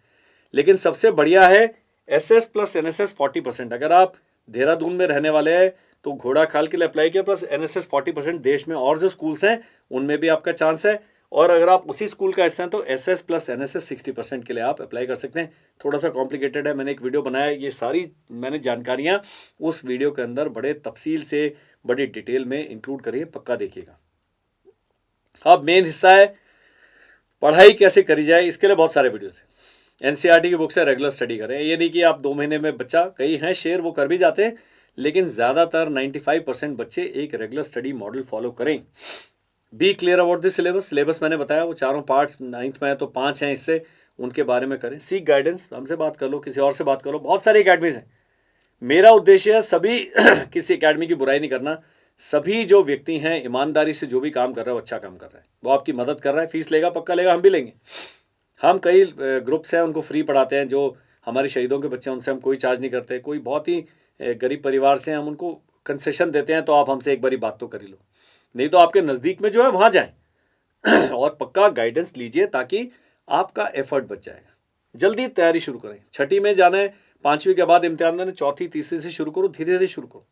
लेकिन सबसे बढ़िया है SS प्लस NSS 40%। अगर आप देहरादून में रहने वाले हैं तो घोड़ा खाल के लिए अप्लाई किया, प्लस NSS 40%। देश में और जो स्कूल्स हैं उनमें भी आपका चांस है। और अगर आप उसी स्कूल का हिस्सा हैं तो SS प्लस NSS 60% के लिए आप अप्लाई कर सकते हैं। थोड़ा सा कॉम्प्लिकेटेड है, मैंने एक वीडियो बनाया है, ये सारी मैंने जानकारियाँ उस वीडियो के अंदर बड़े तफसील से, बड़ी डिटेल में इंक्लूड करिए, पक्का देखिएगा। अब मेन हिस्सा है पढ़ाई कैसे करी जाए। इसके लिए बहुत सारे वीडियोस हैं। NCERT की बुक से रेगुलर स्टडी करें। ये नहीं कि आप 2 महीने में बच्चा, कई हैं शेर वो कर भी जाते हैं, लेकिन ज़्यादातर 95% बच्चे एक रेगुलर स्टडी मॉडल फॉलो करें। Be clear about the syllabus. Syllabus मैंने बताया वो 4 पार्ट्स, 9th में है तो 5 हैं, इससे उनके बारे में करें। सीक गाइडेंस, हमसे बात कर लो, किसी और से बात कर लो, बहुत सारी अकेडमीज हैं। मेरा उद्देश्य है सभी किसी अकेडमी की बुराई नहीं करना, सभी जो व्यक्ति हैं ईमानदारी से जो भी काम कर रहा है वो अच्छा काम कर रहा है, वो आपकी मदद कर रहा है। फीस लेगा, पक्का लेगा, हम भी लेंगे। हम कई ग्रुप्स हैं उनको फ्री पढ़ाते हैं, जो हमारे शहीदों के बच्चे हैं उनसे हम कोई चार्ज नहीं करते। कोई बहुत ही गरीब परिवार से हम उनको कंसेशन देते हैं, तो आप हमसे एक बारी बात तो कर ही लो, नहीं तो आपके नज़दीक में जो है वहाँ जाएं और पक्का गाइडेंस लीजिए ताकि आपका एफर्ट बच जाएगा। जल्दी तैयारी शुरू करें। 6ठी में जाना है, 5वीं के बाद इम्तिहान देने, चौथी तीसरी से शुरू करो, धीरे धीरे शुरू करो।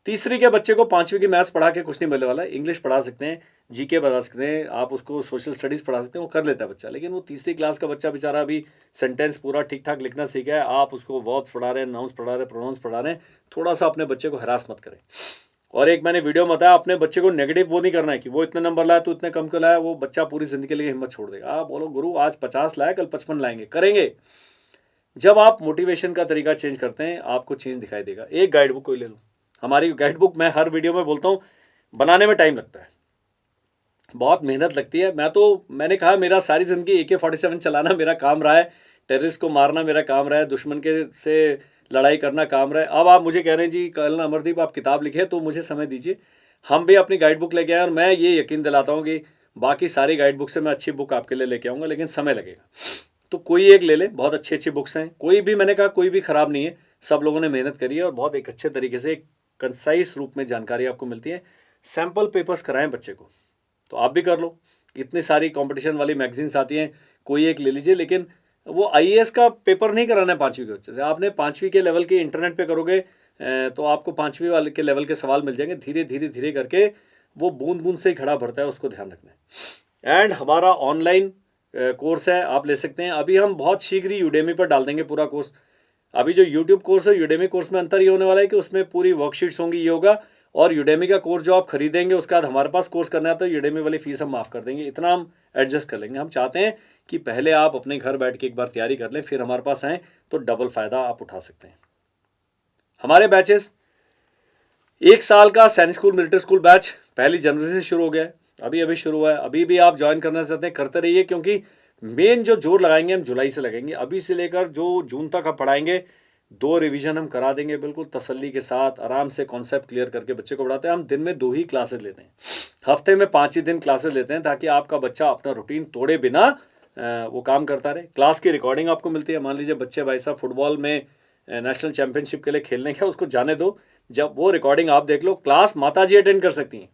तीसरी के बच्चे को 5वीं की मैथ्स पढ़ा के कुछ नहीं मिलने वाला। इंग्लिश पढ़ा सकते हैं, जीके पढ़ा सकते हैं, आप उसको सोशल स्टडीज़ पढ़ा सकते हैं, वो कर लेता है बच्चा। लेकिन वो तीसरी क्लास का बच्चा बेचारा अभी सेंटेंस पूरा ठीक ठाक लिखना सीखा है, आप उसको वर्ब्स पढ़ा रहे हैं, नाउन्स पढ़ा रहे हैं, प्रोनाउंस पढ़ा रहे हैं। थोड़ा सा अपने बच्चे को हरास मत करें। और एक मैंने वीडियो में बताया, अपने बच्चे को नेगेटिव वो नहीं करना है कि वो इतने नंबर लाया तो इतने कम क्यों लाया। वो बच्चा पूरी जिंदगी के लिए हिम्मत छोड़ देगा। आप बोलो गुरु आज 50 लाया, कल 55 लाएंगे, करेंगे। जब आप मोटिवेशन का तरीका चेंज करते हैं, आपको चेंज दिखाई देगा। एक गाइड बुक कोई ले लो, हमारी गाइड बुक मैं हर वीडियो में बोलता हूँ, बनाने में टाइम लगता है, बहुत मेहनत लगती है। मैंने कहा मेरा सारी जिंदगी AK-47 चलाना मेरा काम रहा है, टेररिस्ट को मारना मेरा काम रहा है, दुश्मन के से लड़ाई करना काम रहा है। अब आप मुझे कह रहे हैं जी कल अमरदीप आप किताब लिखे, तो मुझे समय दीजिए। हम भी अपनी गाइड बुक लेके आए और मैं ये यकीन दिलाता हूँ कि बाकी सारी गाइड बुक से मैं अच्छी बुक आपके लिए लेके आऊँगा, लेकिन समय लगेगा। तो कोई एक ले ले, बहुत अच्छी अच्छी बुक्स हैं, कोई भी, मैंने कहा कोई भी ख़राब नहीं है, सब लोगों ने मेहनत करी है और बहुत एक अच्छे तरीके से एक कंसाइज रूप में जानकारी आपको मिलती है। सैम्पल पेपर्स कराएं बच्चे को, तो आप भी कर लो। इतनी सारी कंपटीशन वाली मैगजीन्स आती हैं, कोई एक ले लीजिए। लेकिन वो IAS का पेपर नहीं कराना है 5वीं के बच्चे से। आपने 5वीं के लेवल के इंटरनेट पे करोगे तो आपको 5वीं वाले के लेवल के सवाल मिल जाएंगे। धीरे धीरे धीरे करके वो बूंद बूंद से ही खड़ा भरता है, उसको ध्यान रखना है। एंड हमारा ऑनलाइन कोर्स है, आप ले सकते हैं। अभी हम बहुत शीघ्र ही यूडेमी पर डाल देंगे पूरा कोर्स। अभी जो यूट्यूब कोर्स है, यूडेमी कोर्स में अंतर ये होने वाला है कि उसमें पूरी वर्कशीट्स होंगी, ये होगा। और यूडेमी का कोर्स जो आप खरीदेंगे उसके बाद हमारे पास कोर्स करना है तो यूडेमी वाली फीस हम माफ़ कर देंगे, इतना हम एडजस्ट कर लेंगे। हम चाहते हैं कि पहले आप अपने घर बैठ के एक बार तैयारी कर लें, फिर हमारे पास आएँ तो डबल फ़ायदा आप उठा सकते हैं। हमारे बैचेस 1 साल का सैनिक स्कूल मिलिट्री स्कूल बैच 1 जनवरी से शुरू हो गया है, अभी शुरू हुआ है। अभी भी आप ज्वाइन करना चाहते हैं, करते रहिए, क्योंकि मेन जो जोर लगाएंगे हम जुलाई से लगेंगे। अभी से लेकर जो जून तक आप पढ़ाएंगे, 2 रिवीजन हम करा देंगे बिल्कुल तसल्ली के साथ, आराम से कॉन्सेप्ट क्लियर करके बच्चे को पढ़ाते हैं। हम दिन में 2 ही क्लासेस लेते हैं, हफ्ते में 5 ही दिन क्लासेस लेते हैं, ताकि आपका बच्चा अपना रूटीन तोड़े बिना वो काम करता रहे। क्लास की रिकॉर्डिंग आपको मिलती है। मान लीजिए बच्चे भाई साहब फुटबॉल में नेशनल चैंपियनशिप के लिए खेलने गए, उसको जाने दो, जब वो रिकॉर्डिंग आप देख लो। क्लास माताजी अटेंड कर सकती हैं,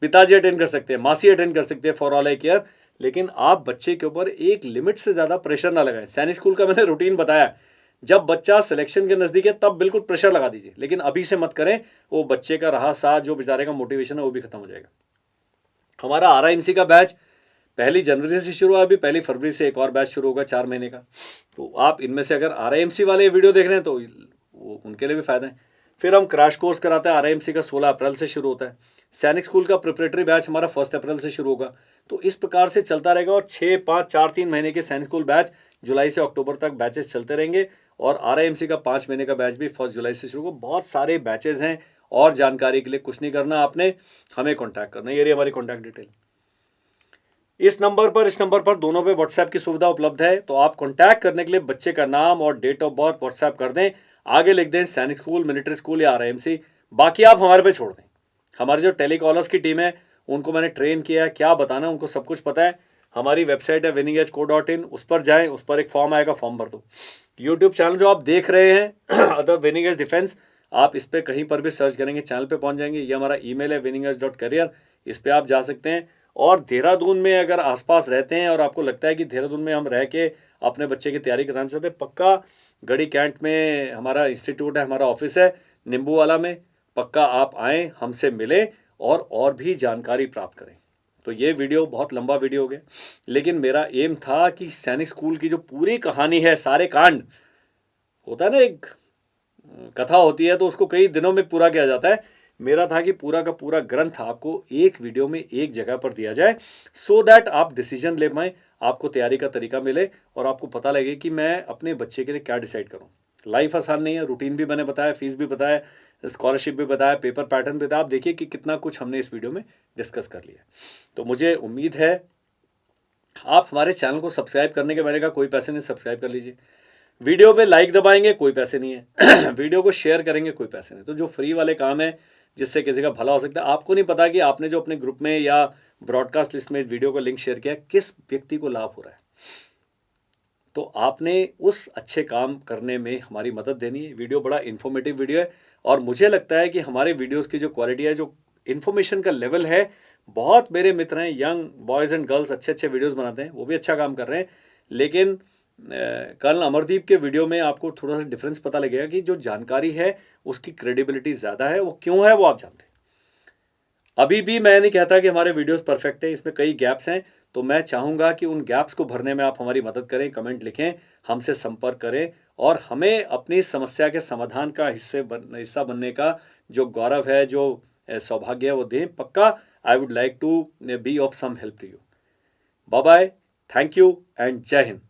पिताजी अटेंड कर सकते हैं, मासी अटेंड कर सकते हैं, फॉर ऑल आई केयर। लेकिन आप बच्चे के ऊपर एक लिमिट से ज़्यादा प्रेशर ना लगाएं। सैनिक स्कूल का मैंने रूटीन बताया, जब बच्चा सिलेक्शन के नज़दीक है तब बिल्कुल प्रेशर लगा दीजिए, लेकिन अभी से मत करें। वो बच्चे का रहा साथ, जो बेचारे का मोटिवेशन है वो भी खत्म हो जाएगा। हमारा RIMC का बैच 1 जनवरी से शुरू हुआ, अभी 1 फरवरी से एक और बैच शुरू होगा 4 महीने का। तो आप इनमें से अगर RIMC वाले वीडियो देख रहे हैं तो उनके लिए भी फ़ायदा है। फिर हम क्रैश कोर्स कराते हैं, RIMC का 16 अप्रैल से शुरू होता है। सैनिक स्कूल का प्रिपरेटरी बैच हमारा 1 अप्रैल से शुरू होगा। तो इस प्रकार से चलता रहेगा। और 6, 5, 4, 3 महीने के सैनिक स्कूल बैच जुलाई से अक्टूबर तक बैचेस चलते रहेंगे। और RIMC का 5 महीने का बैच भी 1 जुलाई से शुरू होगा। बहुत सारे बैचेज हैं, और जानकारी के लिए कुछ नहीं करना, आपने हमें कॉन्टैक्ट करना। ये रही हमारी कॉन्टैक्ट डिटेल। इस नंबर पर दोनों पे व्हाट्सएप की सुविधा उपलब्ध है। तो आप कॉन्टैक्ट करने के लिए बच्चे का नाम और डेट ऑफ बर्थ व्हाट्सएप कर दें, आगे लिख दें सैनिक स्कूल, मिलिट्री स्कूल या RIMC। बाकी आप हमारे पे छोड़ दें। हमारे जो टेलीकॉलर्स की टीम है उनको मैंने ट्रेन किया है, क्या बताना है उनको सब कुछ पता है। हमारी वेबसाइट है winningedge.co.in, उस पर जाएँ, उस पर एक फॉर्म आएगा, फॉर्म भर दो। यूट्यूब चैनल जो आप देख रहे हैं अदर विनिंग एज डिफेंस, आप इस पर कहीं पर भी सर्च करेंगे चैनल पे पहुंच जाएंगे। ये हमारा ईमेल है winningedge.career, इस पर आप जा सकते हैं। और देहरादून में अगर आसपास रहते हैं और आपको लगता है कि देहरादून में हम रह के अपने बच्चे की तैयारी कराना चाहते हैं, पक्का गढ़ी कैंट में हमारा इंस्टीट्यूट है, हमारा ऑफिस है नींबूवाला में। पक्का आप आएँ, हमसे मिलें और भी जानकारी प्राप्त करें। तो ये वीडियो बहुत लंबा वीडियो हो गया, लेकिन मेरा एम था कि सैनिक स्कूल की जो पूरी कहानी है, सारे कांड होता है ना, एक कथा होती है तो उसको कई दिनों में पूरा किया जाता है। मेरा था कि पूरा का पूरा ग्रंथ आपको एक वीडियो में एक जगह पर दिया जाए, सो दैट आप डिसीजन ले पाएँ, आपको तैयारी का तरीका मिले और आपको पता लगे कि मैं अपने बच्चे के लिए क्या डिसाइड करूँ। लाइफ आसान नहीं है, रूटीन भी मैंने बताया, फीस भी बताया, स्कॉलरशिप भी बताया, पेपर पैटर्न भी बताया। आप देखिए कि कितना कुछ हमने इस वीडियो में डिस्कस कर लिया। तो मुझे उम्मीद है आप हमारे चैनल को सब्सक्राइब करने के, मैंने कहा कोई पैसे नहीं, सब्सक्राइब कर लीजिए। वीडियो पे लाइक दबाएंगे, कोई पैसे नहीं है वीडियो को शेयर करेंगे, कोई पैसे नहीं। तो जो फ्री वाले काम है जिससे किसी का भला हो सकता है, आपको नहीं पता कि आपने जो अपने ग्रुप में या ब्रॉडकास्ट लिस्ट में वीडियो को लिंक शेयर किया, किस व्यक्ति को लाभ हो रहा है। तो आपने उस अच्छे काम करने में हमारी मदद देनी है। वीडियो बड़ा इन्फॉर्मेटिव वीडियो है और मुझे लगता है कि हमारे वीडियोस की जो क्वालिटी है, जो इन्फॉर्मेशन का लेवल है, बहुत मेरे मित्र हैं, यंग बॉयज़ एंड गर्ल्स अच्छे अच्छे वीडियोस बनाते हैं, वो भी अच्छा काम कर रहे हैं, लेकिन कर्नल अमरदीप के वीडियो में आपको थोड़ा सा डिफरेंस पता लगेगा कि जो जानकारी है उसकी क्रेडिबिलिटी ज़्यादा है। वो क्यों है वो आप जानते हैं। अभी भी मैं नहीं कहता कि हमारे वीडियोस परफेक्ट हैं, इसमें कई गैप्स हैं। तो मैं चाहूँगा कि उन गैप्स को भरने में आप हमारी मदद करें, कमेंट लिखें, हमसे संपर्क करें और हमें अपनी समस्या के समाधान का हिस्सा बनने का जो गौरव है, जो सौभाग्य है वो दें। पक्का I would like to be of some help to you. Bye bye, thank you and जय हिंद।